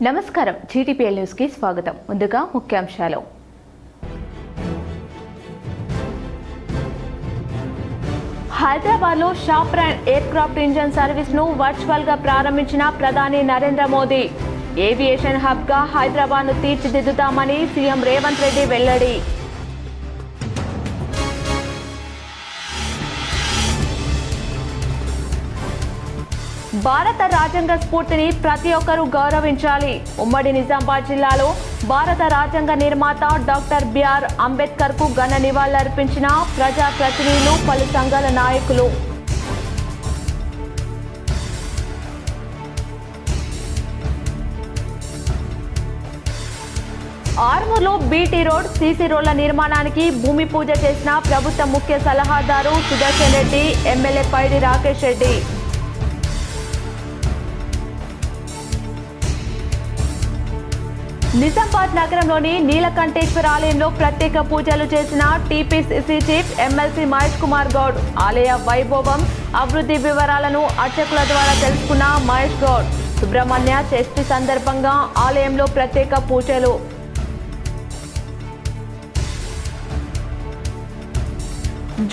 నమస్కారం GTPL news కి స్వాగతం. ముందుగా ముఖ్యాంశాలు. హైదరాబాద్ లో షాప్రాన్ ఎయిర్ క్రాఫ్ట్ ఇంజన్ సర్వీస్ ను వర్చువల్ గా ప్రారంభించిన ప్రధాని నరేంద్ర మోదీ. ఏవియేషన్ హబ్ గా హైదరాబాద్ ను తీర్చిదిద్దుతామని సీఎం రేవంత్ రెడ్డి వెల్లడి. భారత రాజ్యాంగ స్ఫూర్తిని ప్రతి ఒక్కరూ గౌరవించాలి. ఉమ్మడి నిజామాబాద్ జిల్లాలో భారత రాజ్యాంగ నిర్మాత డాక్టర్ బిఆర్ అంబేద్కర్ కు ఘన నివాళులర్పించిన ప్రజా ప్రతినిధులు, పలు సంఘాల నాయకులు. ఆర్మూర్లో బీటీ రోడ్, సీసీ రోడ్ల నిర్మాణానికి భూమి పూజ చేసిన ప్రభుత్వ ముఖ్య సలహాదారు సుదర్శన్ రెడ్డి, ఎమ్మెల్యే పైడి రాకేష్ రెడ్డి. నిజామాబాద్ నగరంలోని నీలకంఠేశ్వర ఆలయంలో ప్రత్యేక పూజలు చేసిన TPCC chief MLC Mahesh Kumar Goud. ఆలయ వైభవం, అభివృద్ధి వివరాలను అర్చకుల ద్వారా తెలుసుకున్న మహేష్ గౌడ్. సుబ్రహ్మణ్య షష్ఠి సందర్భంగా ఆలయంలో ప్రత్యేక పూజలు.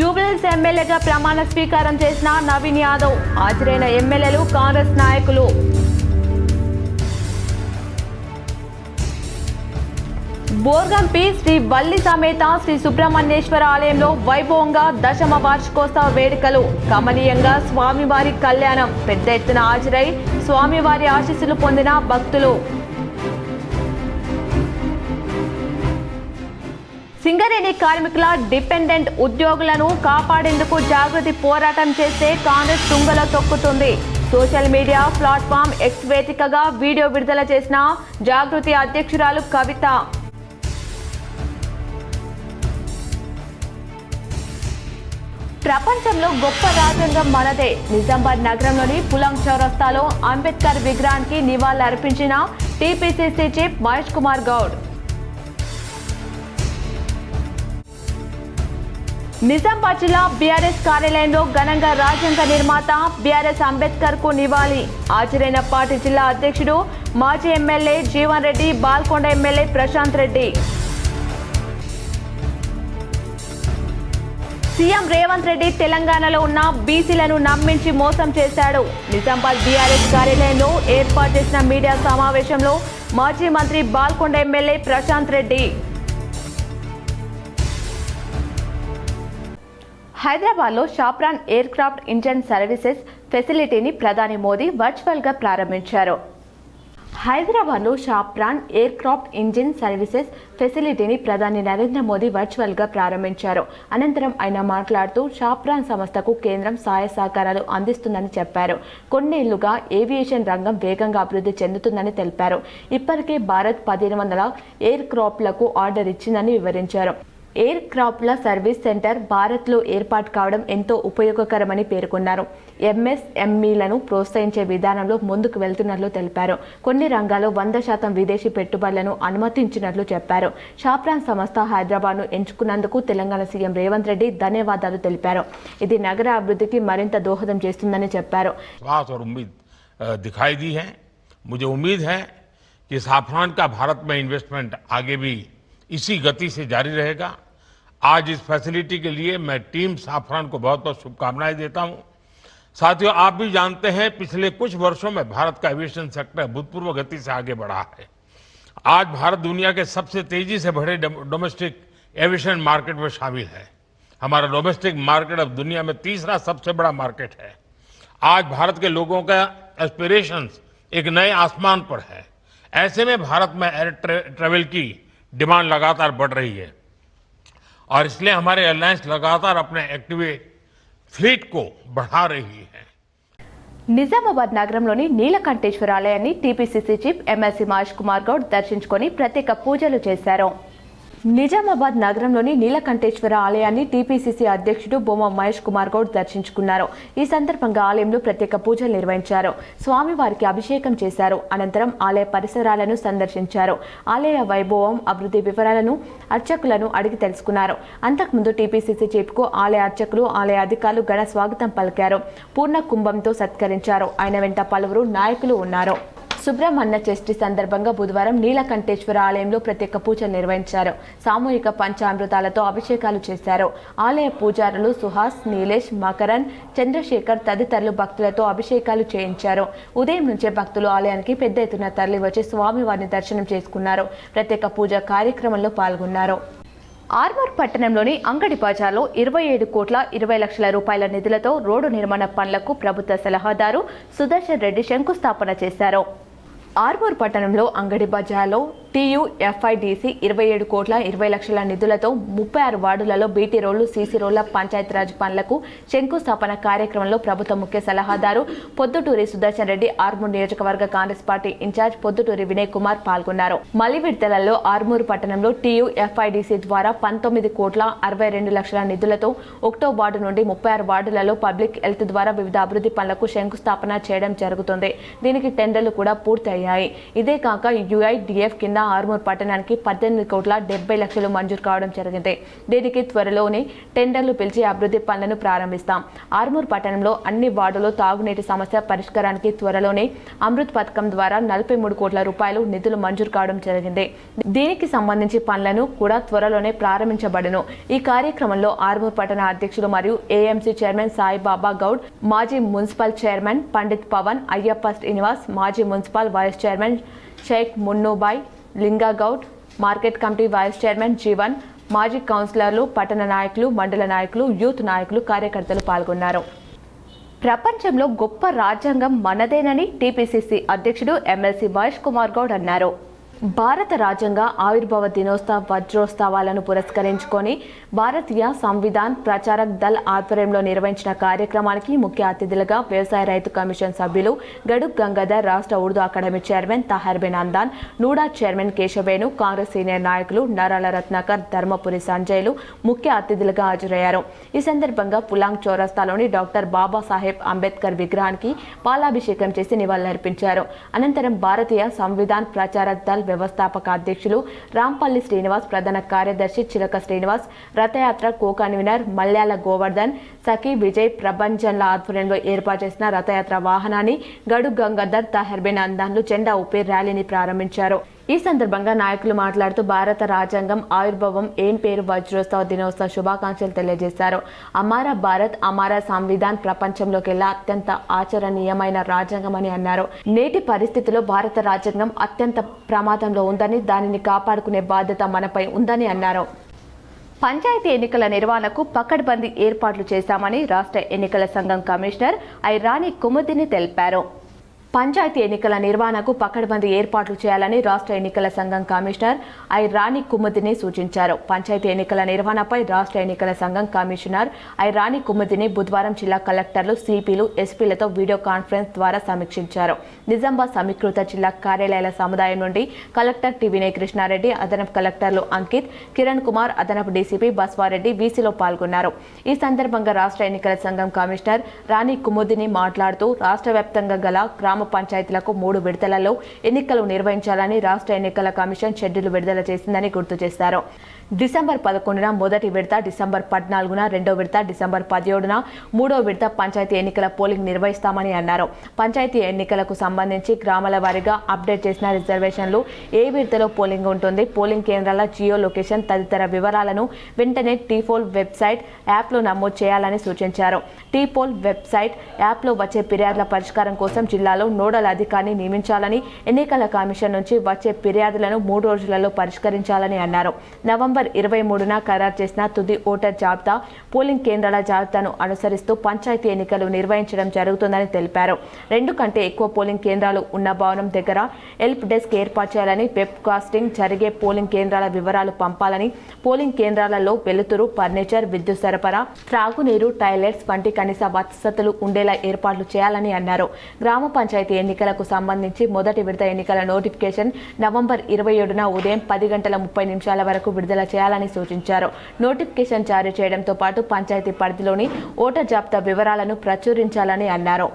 జూబ్లీహిల్స్ ఎమ్మెల్యేగా ప్రమాణ స్వీకారం చేసిన నవీన్ యాదవ్. హాజరైన ఎమ్మెల్యేలు, కాంగ్రెస్ నాయకులు. బోర్గంపి శ్రీ వల్లి సమేత శ్రీ సుబ్రహ్మణ్యేశ్వర ఆలయంలో వైభవంగా దశమ వార్షికోత్సవ వేడుకలు. కమనీయంగా స్వామివారి కళ్యాణం. పెద్ద ఎత్తున హాజరై స్వామివారి ఆశీస్సులు పొందిన భక్తులు. సింగరేణి కార్మికుల డిపెండెంట్ ఉద్యోగులను కాపాడేందుకు జాగృతి పోరాటం చేస్తే కాంగ్రెస్ తుంగలో తొక్కుతుంది. సోషల్ మీడియా ప్లాట్ఫామ్ ఎక్స్ వేదికగా వీడియో విడుదల చేసిన జాగృతి అధ్యక్షురాలు కవిత. ప్రపంచంలో గొప్ప రాజ్యాంగం మనదే. నిజామాబాద్ నగరంలోని పులం చౌరస్తాలో అంబేద్కర్ విగ్రహానికి నివాళులు అర్పించిన టీపీసీసీ చీఫ్ మహేష్ కుమార్ గౌడ్. నిజామాబాద్ జిల్లా బీఆర్ఎస్ కార్యాలయంలో ఘనంగా రాజ్యాంగ నిర్మాత బీఆర్ఎస్ అంబేద్కర్ కు నివాళి. హాజరైన పార్టీ జిల్లా అధ్యక్షుడు, మాజీ MLA Jeevan Reddy, Balkonda MLA Prashanth Reddy. CM Revanth Reddy తెలంగాణలో ఉన్న బీసీలను నమ్మించి మోసం చేశాడు. నిజామాబాద్ బీఆర్ఎస్ కార్యాలయంలో ఏర్పాటు చేసిన మీడియా సమావేశంలో మాజీ మంత్రి, బాల్కొండ ఎమ్మెల్యే ప్రశాంత్ రెడ్డి. హైదరాబాద్ లో షాప్రాన్ ఎయిర్ క్రాఫ్ట్ ఇంజన్ సర్వీసెస్ ఫెసిలిటీని ప్రధాని మోదీ వర్చువల్ గా ప్రారంభించారు. హైదరాబాద్ లో షాప్రాన్ ఎయిర్ క్రాఫ్ట్ ఇంజిన్ సర్వీసెస్ ఫెసిలిటీని ప్రధాని నరేంద్ర మోదీ వర్చువల్ గా ప్రారంభించారు. అనంతరం ఆయన మాట్లాడుతూ షాప్రాన్ సంస్థకు కేంద్రం సహాయ సహకారాలు అందిస్తుందని చెప్పారు. కొన్నేళ్లుగా ఏవియేషన్ రంగం వేగంగా అభివృద్ధి చెందుతుందని తెలిపారు. ఇప్పటికే భారత్ 1500 ఎయిర్ క్రాఫ్ట్లకు ఆర్డర్ ఇచ్చిందని వివరించారు. ఎయిర్ క్రాఫ్ట్ల సర్వీస్ సెంటర్ భారత్లో ఏర్పాటు కావడం ఎంతో ఉపయోగకరమని పేర్కొన్నారు. ఎంఎస్ఎంఈలను ప్రోత్సహించే విధానంలో ముందుకు వెళ్తున్నట్లు తెలిపారు. కొన్ని రంగాల్లో 100% విదేశీ పెట్టుబడులను అనుమతించినట్లు చెప్పారు. షాప్రాన్ సంస్థ హైదరాబాద్ను ఎంచుకున్నందుకు తెలంగాణ సీఎం రేవంత్ రెడ్డి ధన్యవాదాలు తెలిపారు. ఇది నగర అభివృద్ధికి మరింత దోహదం చేస్తుందని చెప్పారు. मुझे उम्मीद है कि साफ्रान का भारत में इन्वेस्टमेंट आगे भी इसी गति से जारी रहेगा। आज इस फैसिलिटी के लिए मैं टीम साफ्रान को बहुत बहुत शुभकामनाएं देता हूं। साथियों, आप भी जानते हैं पिछले कुछ वर्षों में भारत का एविएशन सेक्टर अभूतपूर्व गति से आगे बढ़ा है। आज भारत दुनिया के सबसे तेजी से बढ़े डोमेस्टिक एविएशन मार्केट में शामिल है। हमारा डोमेस्टिक मार्केट अब दुनिया में तीसरा सबसे बड़ा मार्केट है। आज भारत के लोगों का एस्पिरेशंस एक नए आसमान पर है। ऐसे में भारत में एयर ट्रेवल की डिमांड लगातार बढ़ रही है और इसलिए हमारे एयरलाइंस लगातार अपने एक्टिवेट फ्लीट को बढ़ा रही है. నిజామాబాద్ నగరంలోని నీలకంఠేశ్వర ఆలయాన్ని TPCC chief MLC Mahesh Kumar Goud దర్శించుకొని ప్రత్యేక పూజలు చేశారు. నిజామాబాద్ నగరంలోని నీలకంఠేశ్వర ఆలయాన్ని టీపీసీసీ అధ్యక్షుడు బొమ్మ మహేష్ కుమార్ గౌడ్ దర్శించుకున్నారు. ఈ సందర్భంగా ఆలయంలో ప్రత్యేక పూజలు నిర్వహించారు. స్వామివారికి అభిషేకం చేశారు. అనంతరం ఆలయ పరిసరాలను సందర్శించారు. ఆలయ వైభవం, అభివృద్ధి వివరాలను అర్చకులను అడిగి తెలుసుకున్నారు. అంతకుముందు టీపీసీసీ చీఫ్కు ఆలయ అర్చకులు, ఆలయ అధికారులు ఘన స్వాగతం పలికారు. పూర్ణ కుంభంతో సత్కరించారు. ఆయన వెంట పలువురు నాయకులు ఉన్నారు. సుబ్రహ్మణ్య షష్ఠి సందర్భంగా బుధవారం నీలకంఠేశ్వర ఆలయంలో ప్రత్యేక పూజలు నిర్వహించారు. సామూహిక పంచామృతాలతో అభిషేకాలు చేశారు. ఆలయ పూజారులు సుహాస్, నీలేష్, మకరన్, చంద్రశేఖర్ తదితరులు భక్తులతో అభిషేకాలు చేయించారు. ఉదయం నుంచే భక్తులు ఆలయానికి పెద్ద ఎత్తున తరలి వచ్చి స్వామివారిని దర్శనం చేసుకున్నారు. ప్రత్యేక పూజా కార్యక్రమంలో పాల్గొన్నారు. ఆర్మూర్ పట్టణంలోని అంగడి బజార్లో 27 కోట్ల 20 లక్షల రూపాయల నిధులతో రోడ్డు నిర్మాణ పనులకు ప్రభుత్వ సలహాదారు సుదర్శన్ రెడ్డి శంకుస్థాపన చేశారు. ఆర్మూర్ పట్టణంలో అంగడి బజార్లో TUFIDC 27 కోట్ల 20 లక్షల నిధులతో 36 వార్డులలో బీటీ రోడ్లు, సీసీ రోడ్ల పంచాయతీరాజ్ పనులకు శంకుస్థాపన కార్యక్రమంలో ప్రభుత్వ ముఖ్య సలహాదారు పొద్దుటూరి సుదర్శన్ రెడ్డి, ఆర్మూర్ నియోజకవర్గ కాంగ్రెస్ పార్టీ ఇన్ఛార్జ్ పొద్దుటూరి వినయ్ కుమార్ పాల్గొన్నారు. మలి విడతలలో ఆర్మూర్ పట్టణంలో TUFIDC ద్వారా 19 కోట్ల 62 లక్షల నిధులతో 1వ వార్డు నుండి 36 వార్డులలో పబ్లిక్ హెల్త్ ద్వారా వివిధ అభివృద్ధి పనులకు శంకుస్థాపన చేయడం జరుగుతుంది. దీనికి టెండర్లు కూడా పూర్తయ్యాయి. ఇదే కాక UIDF కింద ఆర్మూర్ పట్టణానికి 18 కోట్ల 70 లక్షలు మంజూరు కావడం జరిగింది. దీనికి త్వరలోనే టెండర్లు పిలిచి అభివృద్ధి పనులను ప్రారంభిస్తాం. ఆర్మూర్ పట్టణంలో అన్ని వార్డులో తాగునీటి సమస్య పరిష్కారానికి త్వరలోనే అమృత్ పథకం ద్వారా 43 కోట్ల రూపాయలు నిధులు మంజూరు కావడం జరిగింది. దీనికి సంబంధించి పనులను కూడా త్వరలోనే ప్రారంభించబడును. ఈ కార్యక్రమంలో ఆర్మూర్ పట్టణ అధ్యక్షులు మరియు AMC చైర్మన్ సాయిబాబా గౌడ్, మాజీ మున్సిపల్ చైర్మన్ పండిత్ పవన్, అయ్యప్ప శ్రీనివాస్, మాజీ municipal vice chairman Sheikh Munnubhai, Linga Goud, market committee vice chairman Jeevan, మాజీ కౌన్సిలర్లు, పట్టణ నాయకులు, మండల నాయకులు, యూత్ నాయకులు, కార్యకర్తలు పాల్గొన్నారు. ప్రపంచంలో గొప్ప రాజ్యాంగం మనదేనని TPCC అధ్యక్షుడు MLC మహేష్ కుమార్ గౌడ్ అన్నారు. భారత రాజ్యాంగ ఆవిర్భావ దినోత్సవ వజ్రోత్సవాలను పురస్కరించుకొని భారతీయ సంవిధాన్ ప్రచారక్ దళ్ ఆధ్వర్యంలో నిర్వహించిన కార్యక్రమానికి ముఖ్య అతిథులుగా వ్యవసాయ రైతు కమిషన్ సభ్యులు గడుగ్ గంగాధర్, రాష్ట్ర ఉర్దూ అకాడమీ చైర్మన్ తహర్బెన్ అందాన్, NUDA chairman Keshavenu, Congress senior నాయకులు నరాల రత్నాకర్, ధర్మపురి సంజయ్లు ముఖ్య అతిథులుగా హాజరయ్యారు. ఈ సందర్భంగా పులాంగ్ చౌరస్తాలోని డాక్టర్ బాబాసాహెబ్ అంబేద్కర్ విగ్రహానికి పాలాభిషేకం చేసి నివాళులర్పించారు. అనంతరం భారతీయ సంవిధాన్ ప్రచారక్ దళ్ వ్యవస్థాపక అధ్యక్షులు రాంపల్లి శ్రీనివాస్, ప్రధాన కార్యదర్శి చిలక శ్రీనివాస్, రథయాత్ర కో కన్వీనర్ మల్యాల గోవర్ధన్, సఖీ విజయ్ ప్రభంజన్ల ఆధ్వర్యంలో ఏర్పాటు చేసిన రథయాత్ర వాహనాన్ని గడుగ్ గంగాధర్, తహర్బెన్ అందాన్లు జెండా ఊపి ర్యాలీని ప్రారంభించారు. ఈ సందర్భంగా నాయకులు మాట్లాడుతూ భారత రాజ్యాంగం ఆవిర్భావం ఏం పేరు వజ్రోత్సవ దినోత్సవ శుభాకాంక్షలు తెలియజేశారు. అమారా భారత్, అమారా సంవిధాన్ ప్రపంచంలోకెల్లా అత్యంత ఆచరణీయమైన రాజ్యాంగం అని అన్నారు. నేటి పరిస్థితిలో భారత రాజ్యాంగం అత్యంత ప్రమాదంలో ఉందని, దానిని కాపాడుకునే బాధ్యత మనపై ఉందని అన్నారు. పంచాయతీ ఎన్నికల నిర్వహణకు పకడ్బందీ ఏర్పాట్లు చేశామని రాష్ట్ర ఎన్నికల సంఘం కమిషనర్ రాణి కుముదిని తెలిపారు. పంచాయతీ ఎన్నికల నిర్వహణకు పకడ్బందీ ఏర్పాట్లు చేయాలని రాష్ట్ర ఎన్నికల సంఘం కమిషనర్ రాణి కుముదిని సూచించారు. పంచాయతీ ఎన్నికల నిర్వహణపై రాష్ట్ర ఎన్నికల సంఘం కమిషనర్ రాణి కుముదిని బుధవారం జిల్లా కలెక్టర్లు, CPలు, SPలతో వీడియో కాన్ఫరెన్స్ ద్వారా సమీక్షించారు. నిజామాబాద్ సమీకృత జిల్లా కార్యాలయాల సముదాయం నుండి కలెక్టర్ టి వినయ్ కృష్ణారెడ్డి, అదనపు కలెక్టర్లు అంకిత్, కిరణ్ కుమార్, అదనపు DCP బస్వారెడ్డి VCలో పాల్గొన్నారు. ఈ సందర్భంగా రాష్ట్ర ఎన్నికల సంఘం కమిషనర్ రాణి కుముదిని మాట్లాడుతూ రాష్ట్ర వ్యాప్తంగా గల గ్రామ పంచాయతీలకు 3 విడతలలో ఎన్నికలు నిర్వహించాలని రాష్ట్ర ఎన్నికల కమిషన్ షెడ్యూల్ విడుదల చేసిందని గుర్తు చేశారు. డిసెంబర్ 11న మొదటి విడత, డిసెంబర్ 14న రెండో విడత, డిసెంబర్ 17న మూడో విడత పంచాయతీ ఎన్నికల పోలింగ్ నిర్వహిస్తామని అన్నారు. పంచాయతీ ఎన్నికలకు సంబంధించి గ్రామాల వారీగా అప్డేట్ చేసిన రిజర్వేషన్లు, ఏ విడతలో పోలింగ్ ఉంటుంది, పోలింగ్ కేంద్రాల జియో లొకేషన్ తదితర వివరాలను వెంటనే టీపోల్ వెబ్సైట్, యాప్లో నమోదు చేయాలని సూచించారు. టీపోల్ వెబ్సైట్, యాప్లో వచ్చే ఫిర్యాదుల పరిష్కారం కోసం జిల్లాలో నోడల్ అధికారిని నియమించాలని, ఎన్నికల కమిషన్ నుంచి వచ్చే ఫిర్యాదులను 3 రోజులలో పరిష్కరించాలని అన్నారు. నవంబర్ 23న ఖరారు చేసిన తుది ఓటర్ జాబితా, పోలింగ్ కేంద్రాల జాబితాను అనుసరిస్తూ పంచాయతీ ఎన్నికలు నిర్వహించడం జరుగుతుందని తెలిపారు. 2 కంటే ఎక్కువ పోలింగ్ కేంద్రాలు ఉన్న భవనం దగ్గర హెల్ప్ డెస్క్ ఏర్పాటు చేయాలని, వెబ్ కాస్టింగ్ జరిగే పోలింగ్ కేంద్రాల వివరాలు పంపాలని, పోలింగ్ కేంద్రాలలో వెలుతురు, ఫర్నిచర్, విద్యుత్ సరఫరా, త్రాగునీరు, టాయిలెట్స్ వంటి కనీస వసతులు ఉండేలా ఏర్పాట్లు చేయాలని అన్నారు. గ్రామ పంచాయతీ ఎన్నికలకు సంబంధించి మొదటి విడత ఎన్నికల నోటిఫికేషన్ నవంబర్ 27న ఉదయం 10:30 వరకు విడుదల చేయాలని సూచించారు. నోటిఫికేషన్ జారీ చేయడంతో పాటు పంచాయతీ పరిధిలోని ఓటర్ జాబితా వివరాలను ప్రచురించాలని అన్నారు.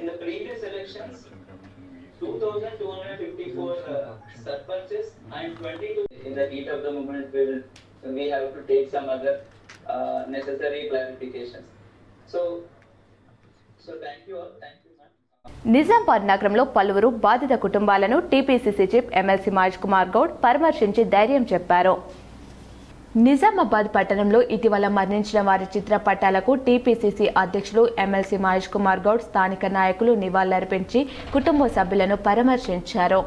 In the previous elections, 2,254 sarpanches and 22. In the heat of the moment, we have to take some other necessary clarifications. So thank you all. Thank you, ma'am. Nizamabad నగరంలో పలువురు బాధిత కుటుంబాలను TPCC chief MLC Mahesh Kumar Goud పరామర్శించి ధైర్యం చెప్పారు. నిజామాబాద్ పట్టణంలో ఇటీవల మరణించిన వారి చిత్రపటాలకు టీపీసీసీ అధ్యక్షులు ఎమ్మెల్సీ మహేష్ కుమార్ గౌడ్ స్థానిక నాయకులు నివాళులర్పించి కుటుంబ సభ్యులను పరామర్శించారు.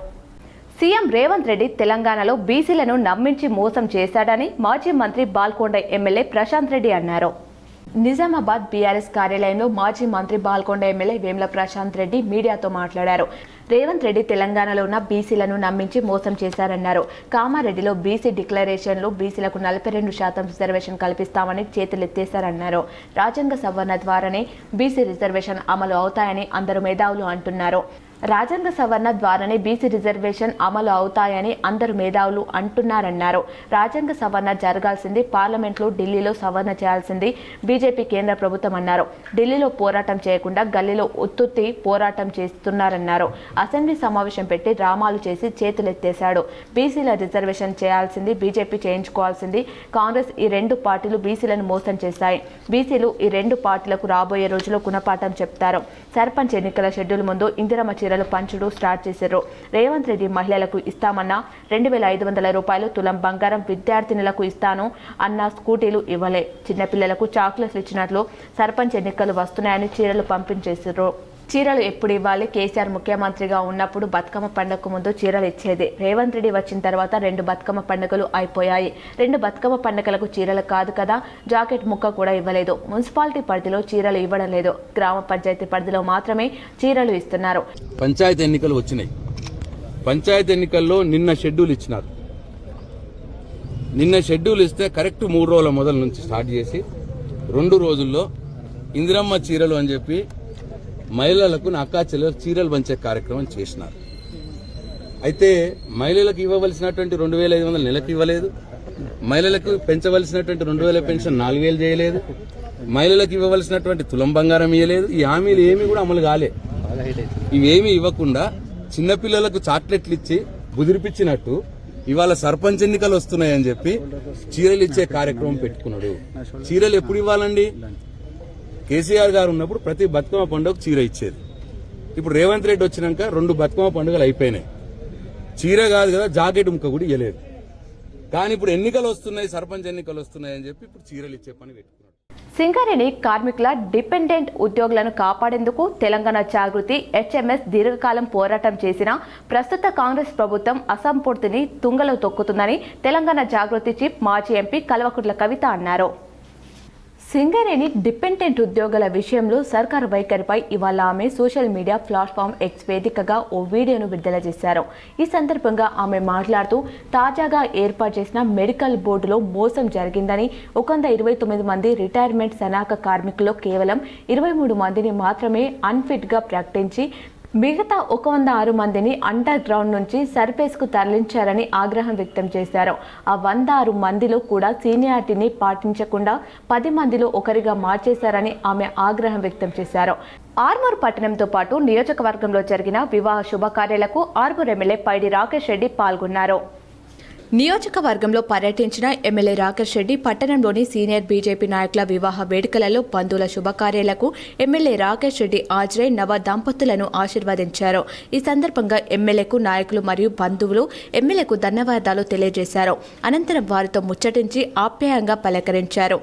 సీఎం రేవంత్ రెడ్డి తెలంగాణలో బీసీలను నమ్మించి మోసం చేశాడని మాజీ మంత్రి బాల్కొండ ఎమ్మెల్యే ప్రశాంత్ రెడ్డి అన్నారు. నిజామాబాద్ బీఆర్ఎస్ కార్యాలయంలో మాజీ మంత్రి బాల్కొండ ఎమ్మెల్యే వేముల ప్రశాంత్ రెడ్డి మీడియాతో మాట్లాడారు. రేవంత్ రెడ్డి తెలంగాణలో ఉన్న బీసీలను నమ్మించి మోసం చేశారన్నారు. కామారెడ్డిలో బీసీ డిక్లరేషన్లో బీసీలకు 42% రిజర్వేషన్ కల్పిస్తామని చేతులెత్తేశారన్నారు. రాజ్యాంగ సవరణ ద్వారానే బీసీ రిజర్వేషన్ అమలు అవుతాయని అందరూ మేధావులు అంటున్నారు. రాజ్యాంగ సవరణ ద్వారానే బీసీ రిజర్వేషన్ అమలు అవుతాయని అందరు మేధావులు అంటున్నారన్నారు. రాజ్యాంగ సవరణ జరగాల్సింది పార్లమెంట్లో, ఢిల్లీలో సవరణ చేయాల్సింది బీజేపీ కేంద్ర ప్రభుత్వం అన్నారు. ఢిల్లీలో పోరాటం చేయకుండా గల్లీలో ఉత్తుత్తి పోరాటం చేస్తున్నారన్నారు. అసెంబ్లీ సమావేశం పెట్టి డ్రామాలు చేసి చేతులెత్తేశాడు. బీసీల రిజర్వేషన్ చేయాల్సింది బీజేపీ చేయించుకోవాల్సింది కాంగ్రెస్. ఈ రెండు పార్టీలు బీసీలను మోసం చేశాయి. బీసీలు ఈ రెండు పార్టీలకు రాబోయే రోజుల్లో గుణపాఠం చెప్తారు. సర్పంచ్ ఎన్నికల షెడ్యూల్ ముందు ఇందిరమ్మ చీరలు పంచుడు స్టార్ట్ చేశారు. రేవంత్ రెడ్డి మహిళలకు ఇస్తామన్న 2,500 రూపాయలు తులం బంగారం, విద్యార్థినులకు ఇస్తాను అన్న స్కూటీలు ఇవ్వలే. చిన్నపిల్లలకు చాక్లెట్స్ ఇచ్చినట్లు సర్పంచ్ ఎన్నికలు వస్తున్నాయని చీరలు పంపించేశారు. చీరలు ఎప్పుడు ఇవ్వాలి? కేసీఆర్ ముఖ్యమంత్రిగా ఉన్నప్పుడు బతుకమ్మ పండుగకు ముందు చీరలు ఇచ్చేది. రేవంత్ రెడ్డి వచ్చిన తర్వాత 2 బతుకమ్మ పండుగలు అయిపోయాయి. 2 బతుకమ్మ పండుగలకు చీరలు కాదు కదా, జాకెట్ ముక్క కూడా ఇవ్వలేదు. మున్సిపాలిటీ పరిధిలో చీరలు ఇవ్వడం లేదు. గ్రామ పంచాయతీ పరిధిలో మాత్రమే చీరలు ఇస్తున్నారు. పంచాయతీ ఎన్నికలు వచ్చినాయి. పంచాయతీ ఎన్నికల్లో నిన్న షెడ్యూల్ ఇచ్చినారు. నిన్న షెడ్యూల్ ఇస్తే కరెక్ట్ 3 రోజుల మొదల నుంచి స్టార్ట్ చేసి 2 రోజుల్లో ఇందిరమ్మ చీరలు అని చెప్పి మహిళలకు అక్కా చెల్లెలకు చీరలు పంచే కార్యక్రమం చేసినారు. అయితే మహిళలకు ఇవ్వవలసినటువంటి 2,500 నెలకు ఇవ్వలేదు. మహిళలకు పెంచవలసినటువంటి 2,000 పెన్షన్ 4,000 చేయలేదు. మహిళలకు ఇవ్వవలసినటువంటి తులం బంగారం ఇవ్వలేదు. ఈ హామీలు ఏమీ కూడా అమలు కాలే. ఇవేమీ ఇవ్వకుండా చిన్నపిల్లలకు చాక్లెట్లు ఇచ్చి బుదిరిపించినట్టు ఇవాళ సర్పంచ్ ఎన్నికలు వస్తున్నాయని చెప్పి చీరలు ఇచ్చే కార్యక్రమం పెట్టుకున్నాడు. చీరలు ఎప్పుడు ఇవ్వాలండి? కేసీఆర్ గారు ఉన్నప్పుడు ప్రతి బతుకమ్మ పండుగకు చీర ఇచ్చేది. ఇప్పుడు రేవంత్ రెడ్డి వచ్చినాక 2 బతుకమ్మ పండుగలు అయిపోయినాయి. చీర కాదు కదా, జాకెట్ ముక్క కూడా ఇవ్వలేదు. కానీ ఇప్పుడు ఎన్నికలు వస్తున్నాయి, సర్పంచ్ ఎన్నికలు వస్తున్నాయి అని చెప్పి ఇప్పుడు చీరలు ఇచ్చే పని పెట్టుకున్నాడు. సింగరేణి కార్మికుల డిపెండెంట్ ఉద్యోగులను కాపాడేందుకు తెలంగాణ జాగృతి హెచ్ఎంఎస్ దీర్ఘకాలం పోరాటం చేసిన ప్రస్తుత కాంగ్రెస్ ప్రభుత్వం అసంపూర్తిని తుంగలో తొక్కుతుందని తెలంగాణ జాగృతి చీఫ్ మాజీ ఎంపీ కల్వకుంట్ల కవిత అన్నారు. సింగరేణి డిపెండెంట్ ఉద్యోగుల విషయంలో సర్కారు వైఖరిపై ఇవాళ ఆమె సోషల్ మీడియా ప్లాట్ఫామ్ ఎక్స్ వేదికగా ఓ వీడియోను విడుదల చేశారు. ఈ సందర్భంగా ఆమె మాట్లాడుతూ తాజాగా ఏర్పాటు చేసిన మెడికల్ బోర్డులో మోసం జరిగిందని, 129 మంది రిటైర్మెంట్ సన్నాహక కార్మికుల్లో కేవలం 23 మందిని మాత్రమే అన్ఫిట్ గా ప్రకటించి మిగతా 106 మందిని అండర్ గ్రౌండ్ నుంచి సర్ఫేస్కు తరలించారని ఆగ్రహం వ్యక్తం చేశారు. ఆ 106 మందిలో కూడా సీనియారిటీని పాటించకుండా 10 మందిలో ఒకరిగా మార్చేశారని ఆమె ఆగ్రహం వ్యక్తం చేశారు. ఆర్మూర్ పట్టణంతో పాటు నియోజకవర్గంలో జరిగిన వివాహ శుభకార్యాలకు ఆర్మూర్ ఎమ్మెల్యే పైడి రాకేష్ రెడ్డి పాల్గొన్నారు. నియోజకవర్గంలో పర్యటించిన ఎమ్మెల్యే రాకేష్ రెడ్డి పట్టణంలోని సీనియర్ బీజేపీ నాయకుల వివాహ వేడుకలలో బంధువుల శుభకార్యాలకు ఎమ్మెల్యే రాకేష్ రెడ్డి హాజరై నవ దంపతులను ఆశీర్వదించారు. ఈ సందర్భంగా ఎమ్మెల్యేకు నాయకులు మరియు బంధువులు ఎమ్మెల్యేకు ధన్యవాదాలు తెలియజేశారు. అనంతరం వారితో ముచ్చటించి ఆప్యాయంగా పలకరించారు.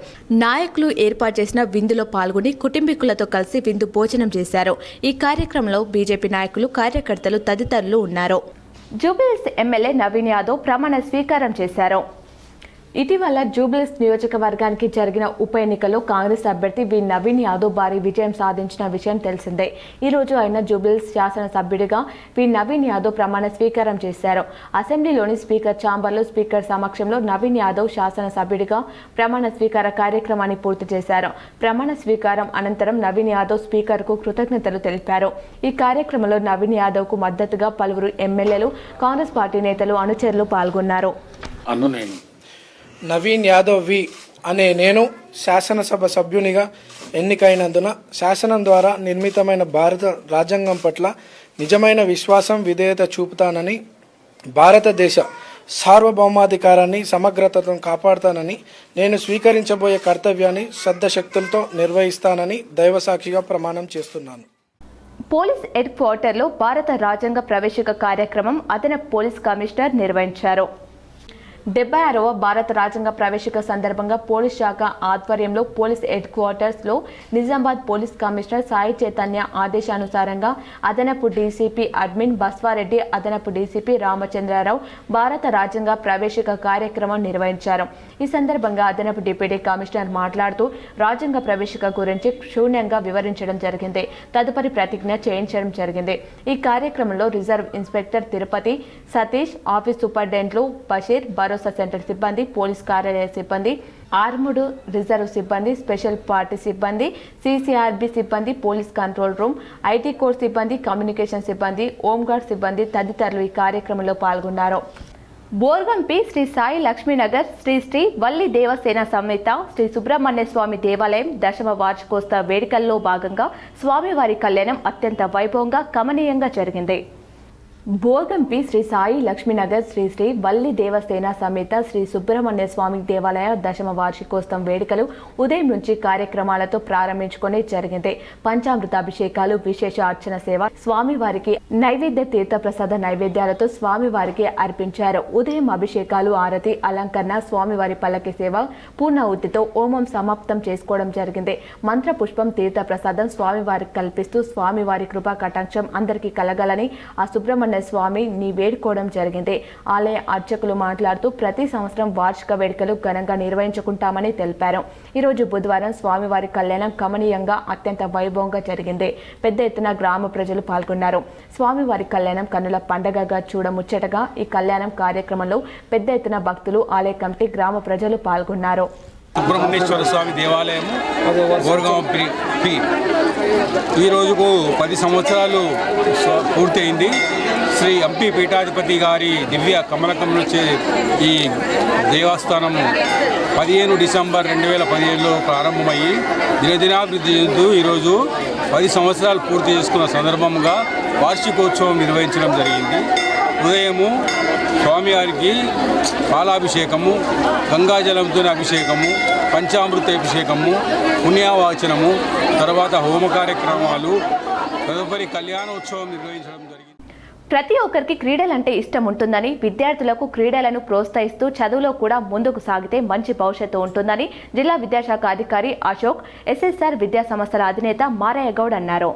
నాయకులు ఏర్పాటు చేసిన విందులో పాల్గొని కుటుంబీకులతో కలిసి విందు భోజనం చేశారు. ఈ కార్యక్రమంలో బీజేపీ నాయకులు, కార్యకర్తలు తదితరులు ఉన్నారు. జూబ్లీహిల్స్ ఎమ్మెల్యే నవీన్ యాదవ్ ప్రమాణ స్వీకారం చేశారు. ఇటీవల జూబ్లీహిల్స్ నియోజకవర్గానికి జరిగిన ఉప ఎన్నికల్లో కాంగ్రెస్ అభ్యర్థి వి నవీన్ యాదవ్ భారీ విజయం సాధించిన విషయం తెలిసిందే. ఈ రోజు ఆయన జూబ్లీహిల్స్ శాసనసభ్యుడిగా వి నవీన్ యాదవ్ ప్రమాణ స్వీకారం చేశారు. అసెంబ్లీలోని స్పీకర్ ఛాంబర్లో స్పీకర్ సమక్షంలో నవీన్ యాదవ్ శాసనసభ్యుడిగా ప్రమాణ స్వీకార కార్యక్రమాన్ని పూర్తి చేశారు. ప్రమాణ స్వీకారం అనంతరం నవీన్ యాదవ్ స్పీకర్కు కృతజ్ఞతలు తెలిపారు. ఈ కార్యక్రమంలో నవీన్ యాదవ్కు మద్దతుగా పలువురు ఎమ్మెల్యేలు, కాంగ్రెస్ పార్టీ నేతలు, అనుచరులు పాల్గొన్నారు. నవీన్ యాదవ్ వి అనే నేను శాసనసభ సభ్యునిగా ఎన్నికైనందున శాసనం ద్వారా నిర్మితమైన భారత రాజ్యాంగం పట్ల నిజమైన విశ్వాసం, విధేయత చూపుతానని భారతదేశ సార్వభౌమాధికారాన్ని సమగ్రతను కాపాడుతానని, నేను స్వీకరించబోయే కర్తవ్యాన్ని శ్రద్ధశక్తులతో నిర్వహిస్తానని దైవసాక్షిగా ప్రమాణం చేస్తున్నాను. పోలీస్ హెడ్ క్వార్టర్లో భారత రాజ్యాంగ ప్రవేశిక కార్యక్రమం అదనపు పోలీస్ కమిషనర్ నిర్వహించారు. 76వ భారత రాజ్యాంగ ప్రవేశిక సందర్భంగా పోలీస్ శాఖ ఆధ్వర్యంలో పోలీస్ హెడ్ క్వార్టర్స్లో నిజామాబాద్ పోలీస్ కమిషనర్ సాయి చైతన్య ఆదేశానుసారంగా అదనపు డీసీపీ అడ్మిన్ బస్వారెడ్డి, అదనపు డీసీపీ రామచంద్రారావు భారత రాజ్యాంగ ప్రవేశిక కార్యక్రమం నిర్వహించారు. ఈ సందర్భంగా అదనపు డిప్యూటీ కమిషనర్ మాట్లాడుతూ రాజ్యాంగ ప్రవేశిక గురించి క్షుణ్ణంగా వివరించడం జరిగింది. తదుపరి ప్రతిజ్ఞ చేయించడం జరిగింది. ఈ కార్యక్రమంలో reserve inspector Tirupati, Satish, office సూపరింటెండెంట్లు బషీర్, భరోసా సెంటర్ సిబ్బంది, పోలీస్ కార్యాలయ సిబ్బంది, ఆర్ముడ్ రిజర్వ్ సిబ్బంది, స్పెషల్ పార్టీ సిబ్బంది, సిసిఆర్బి సిబ్బంది, police control room, IT core సిబ్బంది, కమ్యూనికేషన్ సిబ్బంది, హోంగార్డ్ సిబ్బంది తదితరులు ఈ కార్యక్రమంలో పాల్గొన్నారు. బోర్గంపి శ్రీ సాయి లక్ష్మీనగర్ శ్రీ శ్రీ వల్లి దేవసేన సమేత శ్రీ సుబ్రహ్మణ్య స్వామి దేవాలయం 10వ వార్షికోత్సవ వేడుకల్లో భాగంగా స్వామివారి కళ్యాణం అత్యంత వైభవంగా కమనీయంగా జరిగింది. బోర్గంపి శ్రీ సాయి లక్ష్మీనగర్ శ్రీ శ్రీ వల్లి దేవసేన సమేత శ్రీ సుబ్రహ్మణ్య స్వామి దేవాలయ 10వ వార్షికోత్సవం వేడుకలు ఉదయం నుంచి కార్యక్రమాలతో ప్రారంభించుకుని జరిగింది. పంచామృత అభిషేకాలు, విశేష అర్చన సేవ, స్వామివారికి నైవేద్య తీర్థ ప్రసాద నైవేద్యాలతో స్వామివారికి అర్పించారు. ఉదయం అభిషేకాలు, ఆరతి, అలంకరణ, స్వామివారి పల్లకి సేవ, పూర్ణాహుతితో హోమం సమాప్తం చేసుకోవడం జరిగింది. మంత్ర పుష్పం, తీర్థ ప్రసాదం స్వామివారికి కల్పిస్తూ స్వామివారి కృపా కటాక్షం అందరికీ కలగాలని ఆ సుబ్రహ్మణ్య స్వామి ని వేడుకోవడం జరిగింది. ఆలయ అర్చకులు మాట్లాడుతూ ప్రతి సంవత్సరం వార్షిక వేడుకలు ఘనంగా నిర్వహించుకుంటామని తెలిపారు. ఈరోజు బుధవారం స్వామివారి కళ్యాణం కమనీయంగా అత్యంత వైభవంగా జరిగింది. పెద్ద ఎత్తున గ్రామ ప్రజలు పాల్గొన్నారు. స్వామివారి కళ్యాణం కన్నుల పండగగా చూడముచ్చటగా ఈ కళ్యాణం కార్యక్రమంలో పెద్ద ఎత్తున భక్తులు, ఆలయ కమిటీ, గ్రామ ప్రజలు పాల్గొన్నారు. సుబ్రహ్మణ్యేశ్వర స్వామి దేవాలయం గోరగాంపి ఈ రోజుకు 10 సంవత్సరాలు పూర్తయింది. శ్రీ ఎంపీ పీఠాధిపతి గారి దివ్య కమలకం నుంచి ఈ దేవస్థానం 15 డిసెంబర్ 2017లో ప్రారంభమయ్యి దినదినాభివృద్ధి చెందుతూ ఈరోజు 10 సంవత్సరాలు పూర్తి చేసుకున్న సందర్భంగా వార్షికోత్సవం నిర్వహించడం జరిగింది. ఉదయము స్వామివారికి పాలాభిషేకము, గంగాజలంతో అభిషేకము, పంచామృత అభిషేకము, పుణ్యవాచనము, తర్వాత హోమ కార్యక్రమాలు, తదుపరి కళ్యాణోత్సవం నిర్వహించడం జరిగింది. ప్రతి ఒక్కరికి క్రీడలంటే ఇష్టం ఉంటుందని, విద్యార్థులకు క్రీడలను ప్రోత్సహిస్తూ చదువులో కూడా ముందుకు సాగితే మంచి భవిష్యత్తు ఉంటుందని జిల్లా విద్యాశాఖ అధికారి అశోక్, ఎస్ఎస్ఆర్ విద్యా సంస్థల అధినేత మారయ్య గౌడ్ అన్నారు.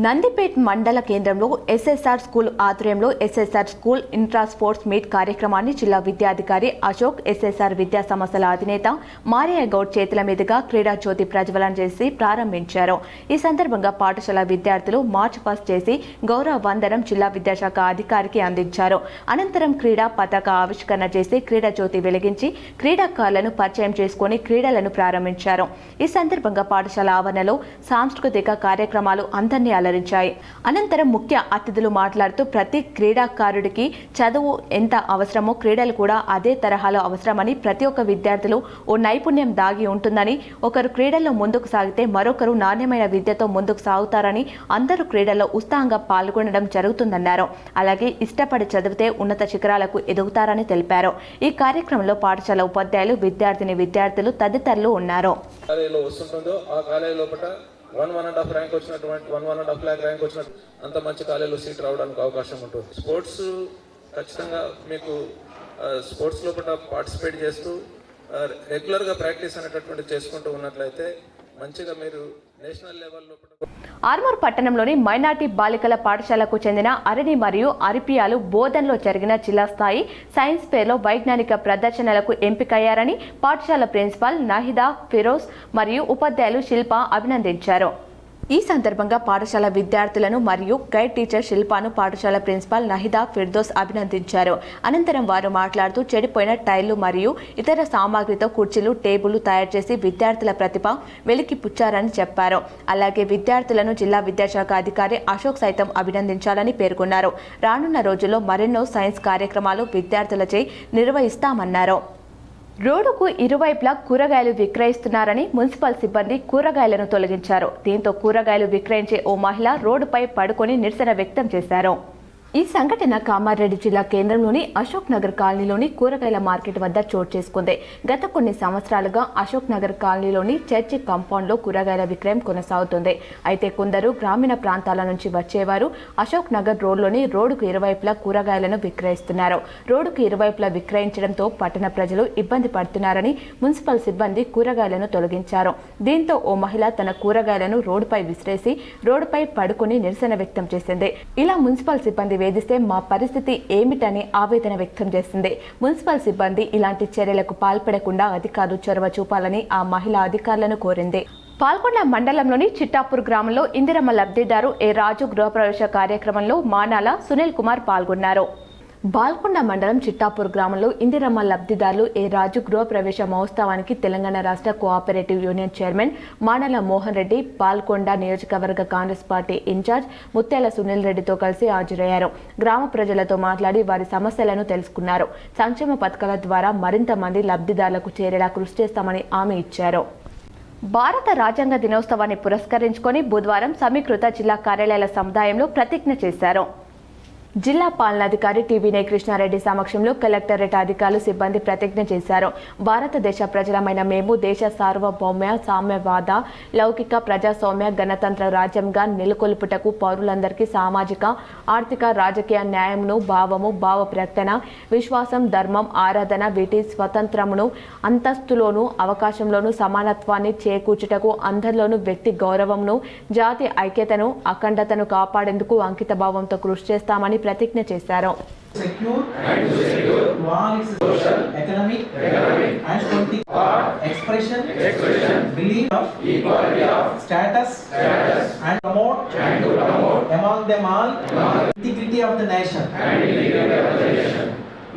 నందిపేట్ మండల కేంద్రంలో ఎస్ఎస్ఆర్ స్కూల్ ఆధ్వర్యంలో SSR school intra sports meet కార్యక్రమాన్ని జిల్లా విద్యాధికారి అశోక్, ఎస్ఎస్ఆర్ విద్యా సంస్థల అధినేత మారయ్య గౌడ్ చేతుల మీదుగా క్రీడా జ్యోతి ప్రజ్వలన చేసి ప్రారంభించారు. ఈ సందర్భంగా పాఠశాల విద్యార్థులు మార్చ్ పాస్ట్ చేసి గౌరవ వందనం జిల్లా విద్యాశాఖ అధికారికి అందించారు. అనంతరం క్రీడా పతాక ఆవిష్కరణ చేసి క్రీడా జ్యోతి వెలిగించి క్రీడాకారులను పరిచయం చేసుకుని క్రీడలను ప్రారంభించారు. ఈ సందర్భంగా పాఠశాల ఆవరణలో సాంస్కృతిక కార్యక్రమాలు అందరినీ అలరించాయి. అనంతరం ముఖ్య అతిథులు మాట్లాడుతూ ప్రతి క్రీడాకారుడికి చదువు ఎంత అవసరమో క్రీడలు కూడా అదే తరహాలో అవసరమని, ప్రతి ఒక్క విద్యార్థులు ఓ నైపుణ్యం దాగి ఉంటుందని, ఒకరు క్రీడల్లో ముందుకు సాగితే మరొకరు నాణ్యమైన విద్యతో ముందుకు సాగుతారని, అందరూ క్రీడల్లో ఉత్సాహంగా పాల్గొనడం జరుగుతుందన్నారు. అలాగే ఇష్టపడి చదివితే ఉన్నత శిఖరాలకు ఎదుగుతారని తెలిపారు. ఈ కార్యక్రమంలో పాఠశాల ఉపాధ్యాయులు, విద్యార్థులు తదితరులు ఉన్నారు. 1.5 ర్యాంక్ వచ్చినటువంటి 1.5 lakh ర్యాంక్ వచ్చినట్టు అంత మంచి కాలేజీలో సీట్ రావడానికి అవకాశం ఉంటుంది. స్పోర్ట్స్ ఖచ్చితంగా మీకు స్పోర్ట్స్ లోపల పార్టిసిపేట్ చేస్తూ రెగ్యులర్గా ప్రాక్టీస్ అనేటటువంటి చేసుకుంటూ ఉన్నట్లయితే మంచిగా మీరు నేషనల్ లెవెల్ లోపల. ఆర్మూర్ పట్టణంలోని మైనార్టీ బాలికల పాఠశాలకు చెందిన అరణి మరియు అరిపియాలు బోధన్లో జరిగిన జిల్లా స్థాయి సైన్స్ ఫేర్లో వైజ్ఞానిక ప్రదర్శనలకు ఎంపికయ్యారని పాఠశాల ప్రిన్సిపాల్ నాహిదా ఫిరోజ్ మరియు ఉపాధ్యాయులు శిల్ప అభినందించారు. ఈ సందర్భంగా పాఠశాల విద్యార్థులను మరియు గైడ్ టీచర్ శిల్పాను పాఠశాల ప్రిన్సిపాల్ నహిదా ఫిర్దోస్ అభినందించారు. అనంతరం వారు మాట్లాడుతూ చెడిపోయిన టైర్లు మరియు ఇతర సామాగ్రితో కుర్చీలు, టేబుల్ తయారు చేసి విద్యార్థుల ప్రతిభ వెలికిపుచ్చారని చెప్పారు. అలాగే విద్యార్థులను జిల్లా విద్యాశాఖ అధికారి అశోక్ సైతం అభినందించాలని పేర్కొన్నారు. రానున్న రోజుల్లో మరెన్నో సైన్స్ కార్యక్రమాలు విద్యార్థులచే నిర్వహిస్తామన్నారు. రోడ్డుకు ఇరువైపులా కూరగాయలు విక్రయిస్తున్నారని మున్సిపల్ సిబ్బంది కూరగాయలను తొలగించారు. దీంతో కూరగాయలు విక్రయించే ఓ మహిళ రోడ్డుపై పడుకొని నిరసన వ్యక్తం చేశారు. ఈ సంఘటన కామారెడ్డి జిల్లా కేంద్రంలోని అశోక్ నగర్ కాలనీలోని కూరగాయల మార్కెట్ వద్ద చోటు చేసుకుంది. గత కొన్ని సంవత్సరాలుగా అశోక్ నగర్ కాలనీలోని చర్చి కాంపౌండ్లో కూరగాయల విక్రయం కొనసాగుతుంది. అయితే కొందరు గ్రామీణ ప్రాంతాల నుంచి వచ్చేవారు అశోక్ నగర్ రోడ్లోని రోడ్డుకు ఇరువైపులా కూరగాయలను విక్రయిస్తున్నారు. రోడ్డుకు ఇరువైపులా విక్రయించడంతో పట్టణ ప్రజలు ఇబ్బంది పడుతున్నారని మున్సిపల్ సిబ్బంది కూరగాయలను తొలగించారు. దీంతో ఓ మహిళ తన కూరగాయలను రోడ్డుపై విసిరేసి రోడ్డుపై పడుకుని నిరసన వ్యక్తం చేసింది. ఇలా మున్సిపల్ సిబ్బంది వేధిస్తే మా పరిస్థితి ఏమిటని ఆవేదన వ్యక్తం చేసింది. మున్సిపల్ సిబ్బంది ఇలాంటి చర్యలకు పాల్పడకుండా అధికారులు చొరవ చూపాలని ఆ మహిళ అధికారులను కోరింది. పాల్గొండ మండలంలోని చిట్టాపూర్ గ్రామంలో ఇందిరమ్మ లబ్ధిదారు ఏ రాజు గృహప్రవేశ కార్యక్రమంలో మానాల సునీల్ కుమార్ పాల్గొన్నారు. బాల్కొండ మండలం చిట్టాపూర్ గ్రామంలో ఇందిరమ్మ లబ్ధిదారులు ఏ రాజు గృహప్రవేశ మహోత్సవానికి తెలంగాణ రాష్ట్ర cooperative union chairman మానల Mohan Reddy, Balkonda నియోజకవర్గ కాంగ్రెస్ పార్టీ ఇన్ఛార్జ్ ముత్యాల సునీల్ రెడ్డితో కలిసి హాజరయ్యారు. గ్రామ ప్రజలతో మాట్లాడి వారి సమస్యలను తెలుసుకున్నారు. సంక్షేమ పథకాల ద్వారా మరింత మంది లబ్ధిదారులకు చేరేలా కృషి చేస్తామని హామీ ఇచ్చారు. భారత రాజ్యాంగ దినోత్సవాన్ని పురస్కరించుకొని బుధవారం సమీకృత జిల్లా కార్యాలయాల సముదాయంలో ప్రతిజ్ఞ చేశారు. జిల్లా పాలనాధికారి టీవీ కృష్ణారెడ్డి సమక్షంలో కలెక్టరేట్ అధికారులు సిబ్బంది ప్రతిజ్ఞ చేశారు. భారతదేశ ప్రజలమైన మేము దేశ సార్వభౌమ్య, సామ్యవాద, లౌకిక, ప్రజాస్వామ్య, గణతంత్ర రాజ్యంగా నెలకొల్పుటకు పౌరులందరికీ సామాజిక, ఆర్థిక, రాజకీయ న్యాయమును, భావము, భావ ప్రకటన, విశ్వాసం, ధర్మం, ఆరాధన వీటి స్వతంత్రమును, అంతస్తులోను, అవకాశంలోను సమానత్వాన్ని చేకూర్చుటకు అందరిలోనూ వ్యక్తి గౌరవంను, జాతి ఐక్యతను, అఖండతను కాపాడేందుకు అంకిత భావంతో కృషి చేస్తామని ప్రతిజ్ఞ చేశారు.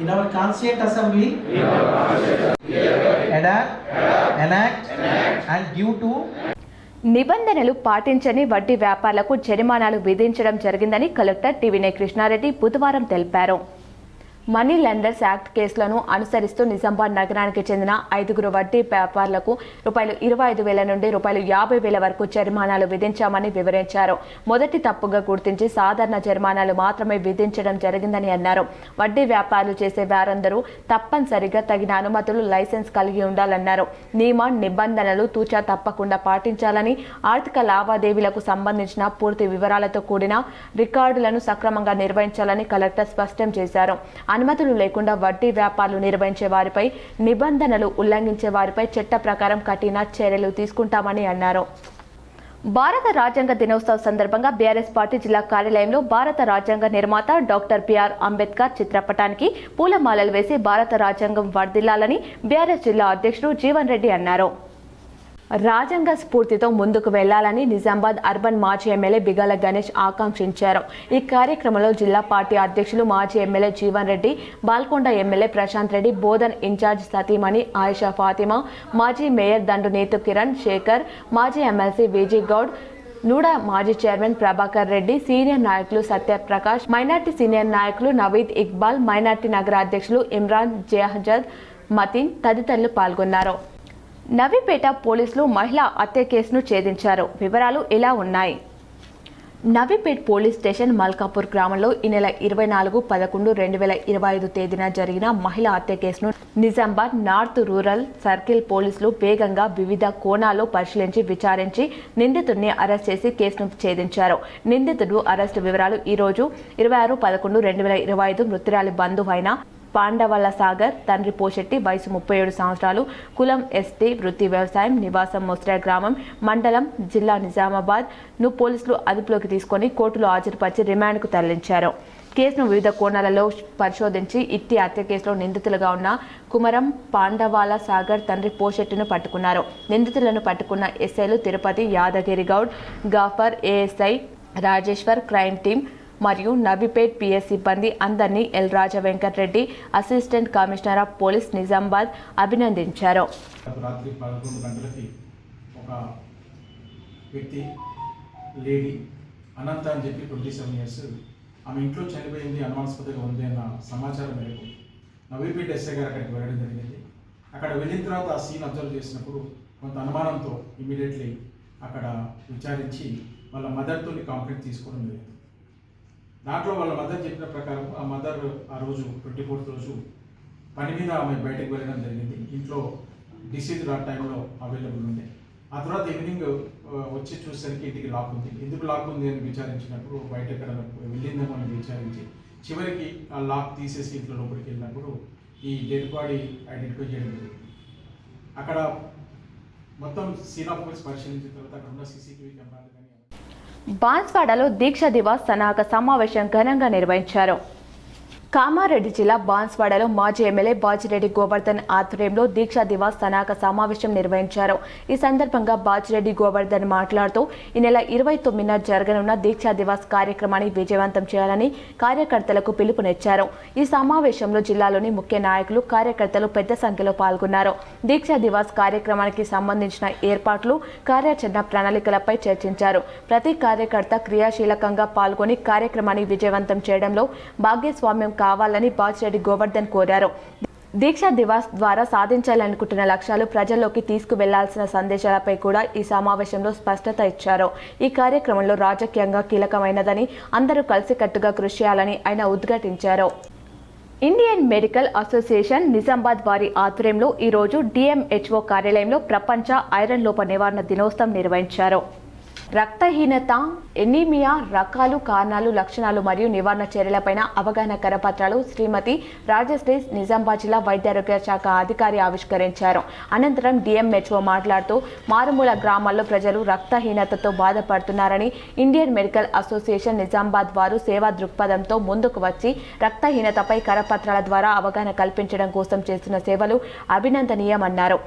In our Constituent Assembly, enact and give to నిబంధనలు పాటించని వడ్డీ వ్యాపారులకు జరిమానాలు విధించడం జరిగిందని కలెక్టర్ టీవీ కృష్ణారెడ్డి బుధవారం తెలిపారు. మనీ లెండర్స్ యాక్ట్ కేసులను అనుసరిస్తూ నిజామాబాద్ నగరానికి చెందిన 5 వడ్డీ వ్యాపారులకు ₹25,000 నుండి ₹50,000 వరకు జరిమానాలు విధించామని వివరించారు. మొదటి తప్పుగా గుర్తించి సాధారణ జరిమానాలు మాత్రమే విధించడం జరిగిందని అన్నారు. వడ్డీ వ్యాపారులు చేసే వారందరూ తప్పనిసరిగా తగిన అనుమతులు, లైసెన్స్ కలిగి ఉండాలన్నారు. నియమ నిబంధనలు తూచా తప్పకుండా పాటించాలని, ఆర్థిక లావాదేవీలకు సంబంధించిన పూర్తి వివరాలతో కూడిన రికార్డులను సక్రమంగా నిర్వహించాలని కలెక్టర్ స్పష్టం చేశారు. అనుమతులు లేకుండా వడ్డీ వ్యాపారాలు నిర్వహించే వారిపై, నిబంధనలు ఉల్లంఘించే వారిపై చట్ట ప్రకారం కఠిన చర్యలు తీసుకుంటామని అన్నారు. భారత రాజ్యాంగ దినోత్సవ సందర్భంగా బీఆర్ఎస్ పార్టీ జిల్లా కార్యాలయంలో భారత రాజ్యాంగ నిర్మాత డాక్టర్ బిఆర్ అంబేద్కర్ చిత్రపటానికి పూలమాలలు వేసి భారత రాజ్యాంగం వర్ధిల్లాలని బీఆర్ఎస్ జిల్లా అధ్యక్షుడు జీవన్ రెడ్డి అన్నారు. రాజ్యాంగ స్ఫూర్తితో ముందుకు వెళ్లాలని నిజామాబాద్ అర్బన్ మాజీ ఎమ్మెల్యే బిగాల గణేష్ ఆకాంక్షించారు. ఈ కార్యక్రమంలో జిల్లా పార్టీ అధ్యక్షులు మాజీ MLA Jeevan Reddy, Balkonda MLA Prashanth Reddy, Bodhan incharge సతీమణి ఆయిషా ఫాతిమా, మాజీ మేయర్ దండు నీతు కిరణ్ శేఖర్, మాజీ ఎమ్మెల్సీ విజయ్ గౌడ్, నూడా మాజీ చైర్మన్ ప్రభాకర్ రెడ్డి, సీనియర్ నాయకులు సత్యప్రకాష్, మైనార్టీ సీనియర్ నాయకులు నవీద్ ఇక్బాల్, మైనార్టీ నగర అధ్యక్షులు ఇమ్రాన్ జహజద్ మతీన్ తదితరులు పాల్గొన్నారు. నవీపేట పోలీసులు మహిళా హత్య కేసును ఛేదించారు. వివరాలు ఇలా ఉన్నాయి. నవీపేట్ పోలీస్ స్టేషన్ మల్కాపూర్ గ్రామంలో ఈ నెల 24/11/2025 తేదీన జరిగిన మహిళా హత్య కేసును నిజామాబాద్ నార్త్ రూరల్ సర్కిల్ పోలీసులు వేగంగా వివిధ కోణాల్లో పరిశీలించి విచారించి నిందితుడిని అరెస్ట్ చేసి కేసును ఛేదించారు. నిందితుడు అరెస్టు వివరాలు ఈ రోజు 26/11/2025 మృతురాలి బంధువైన పాండవల్ల సాగర్, తండ్రి పోషెట్టి, వయసు 37 సంవత్సరాలు, కులం ఎస్టీ, వృత్తి వ్యవసాయం, నివాసం మొస్రా గ్రామం, మండలం, జిల్లా నిజామాబాద్ ను పోలీసులు అదుపులోకి తీసుకుని కోర్టులో హాజరుపరిచి రిమాండ్కు తరలించారు. కేసును వివిధ కోణాలలో పరిశోధించి ఇట్టి హత్య కేసులో నిందితులుగా ఉన్న కుమరం, పాండవాల సాగర్, తండ్రి పోషెట్టును పట్టుకున్నారు. నిందితులను పట్టుకున్న ఎస్ఐలు Tirupati, Yadagiri Goud, Gaffar, ASI Rajeshwar, crime team మరియు నవీపేట్ పిఎస్ సిబ్బంది అందరినీ L Raja Venkatareddy, assistant commissioner of police Nizamabad అభినందించారు. రాత్రి 11 గంటలకి ఒక వ్యక్తి లేడీ అనంత అని చెప్పి 27 ఇయర్స్ ఆమె ఇంట్లో చనిపోయింది, అనుమానాస్పదంగా ఉంది అన్న సమాచారం మేరకు నవీపేట్ ఎస్ఐ గారు అక్కడికి వెళ్ళడం జరిగింది. అక్కడ వెళ్ళిన తర్వాత ఆ సీన్ అబ్జర్వ్ చేసినప్పుడు కొంత అనుమానంతో ఇమీడియట్లీ అక్కడ విచారించి వాళ్ళ మదర్తో కంప్లైంట్ తీసుకోవడం జరిగింది. దాంట్లో వాళ్ళ మదర్ చెప్పిన ప్రకారం ఆ మదర్ ఆ రోజు 24th రోజు పని మీద ఆమె బయటకు వెళ్ళడం జరిగింది. ఇంట్లో డిసీజ్ ఆ టైంలో అవైలబుల్ ఉంది. ఆ తర్వాత ఈవినింగ్ వచ్చి చూసేసరికి ఇంటికి లాక్ ఉంది. ఎందుకు లాక్ ఉంది అని విచారించినప్పుడు బయట ఎక్కడ వెళ్ళిందేమో అని విచారించి చివరికి ఆ లాక్ తీసేసి ఇంట్లో లోపలికి వెళ్ళినప్పుడు ఈ డెడ్ బాడీ ఐడెంటిఫై చేయడం జరిగింది. అక్కడ మొత్తం సీన్ ఆఫ్ కేస్ పరిశీలించిన తర్వాత అక్కడ ఉన్న సీసీటీవీ కెమెరాలు కానీ బాన్స్వాడలో దీక్ష దివాస్ సన్నాహక సమావేశం ఘనంగా నిర్వహించారు. కామారెడ్డి జిల్లా బాన్స్వాడలో మాజీ ఎమ్మెల్యే బాజిరెడ్డి గోవర్ధన్ ఆధ్వర్యంలో దీక్షా దివాస్ సన్నాహక సమావేశం నిర్వహించారు. ఈ సందర్భంగా బాజిరెడ్డి గోవర్ధన్ మాట్లాడుతూ ఈ నెల 29న జరగనున్న దీక్షా దివాస్ కార్యక్రమాన్ని విజయవంతం చేయాలని కార్యకర్తలకు పిలుపునిచ్చారు. ఈ సమావేశంలో జిల్లాలోని ముఖ్య నాయకులు కార్యకర్తలు పెద్ద సంఖ్యలో పాల్గొన్నారు. దీక్షా దివాస్ కార్యక్రమానికి సంబంధించిన ఏర్పాట్లు కార్యాచరణ ప్రణాళికలపై చర్చించారు. ప్రతి కార్యకర్త క్రియాశీలకంగా పాల్గొని కార్యక్రమాన్ని విజయవంతం చేయడంలో భాగస్వామ్యం కావాలని బాజిరెడ్డి గోవర్ధన్ కోరారు. దీక్షా దివాస్ ద్వారా సాధించాలనుకుంటున్న లక్ష్యాలు ప్రజల్లోకి తీసుకువెళ్లాల్సిన సందేశాలపై కూడా ఈ సమావేశంలో స్పష్టత ఇచ్చారు. ఈ కార్యక్రమంలో రాజకీయంగా కీలకమైనదని అందరూ కలిసికట్టుగా కృషి చేయాలని ఆయన ఉద్ఘాటించారు. ఇండియన్ మెడికల్ అసోసియేషన్ నిజామాబాద్ వారి ఆధ్వర్యంలో ఈరోజు డిఎంహెచ్ఓ కార్యాలయంలో ప్రపంచ ఐరన్ లోప నివారణ దినోత్సవం నిర్వహించారు. రక్తహీనత, ఎనీమియా రకాలు, కారణాలు, లక్షణాలు మరియు నివారణ చర్యలపైన అవగాహన కరపత్రాలు శ్రీమతి రాజశ్రీ నిజామాబాద్ జిల్లా వైద్యారోగ్య శాఖ అధికారి ఆవిష్కరించారు. అనంతరం డిఎంహెచ్ఓ మాట్లాడుతూ మారుమూల గ్రామాల్లో ప్రజలు రక్తహీనతతో బాధపడుతున్నారని ఇండియన్ మెడికల్ అసోసియేషన్ నిజామాబాద్ వారు సేవా దృక్పథంతో ముందుకు వచ్చి రక్తహీనతపై కరపత్రాల ద్వారా అవగాహన కల్పించడం కోసం చేస్తున్న సేవలు అభినందనీయమన్నారు.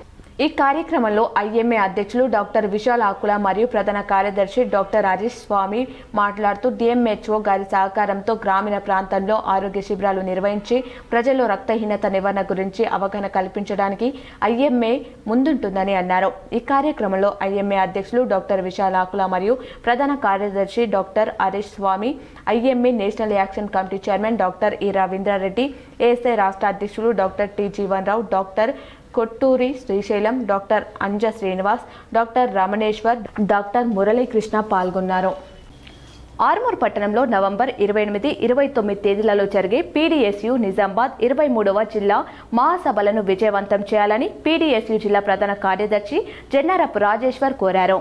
ఈ కార్యక్రమంలో ఐఎంఏ అధ్యక్షులు డాక్టర్ విశాల్ ఆకుల మరియు ప్రధాన కార్యదర్శి డాక్టర్ హరీష్ స్వామి మాట్లాడుతూ డిఎంహెచ్ఓ గారి సహకారంతో గ్రామీణ ప్రాంతంలో ఆరోగ్య శిబిరాలు నిర్వహించి ప్రజల్లో రక్తహీనత నివారణ గురించి అవగాహన కల్పించడానికి ఐఎంఏ ముందుంటుందని అన్నారు. ఈ కార్యక్రమంలో ఐఎంఏ అధ్యక్షులు డాక్టర్ విశాల్ ఆకుల మరియు ప్రధాన కార్యదర్శి doctor Harish Swamy, IMA national action committee chairman doctor E Ravindrareddy, ASI రాష్ట్ర అధ్యక్షులు doctor T Jeevan Rao, doctor Kotturi Srisailam, doctor Anja Srinivas, doctor Ramaneshwar, doctor Muralikrishna పాల్గొన్నారు. ఆర్మూర్ పట్టణంలో నవంబర్ 28, 29 తేదీలలో జరిగే పీడీఎస్యు నిజామాబాద్ 23వ జిల్లా మహాసభలను విజయవంతం చేయాలని పీడీఎస్యు జిల్లా ప్రధాన కార్యదర్శి జన్నారపు రాజేశ్వర్ కోరారు.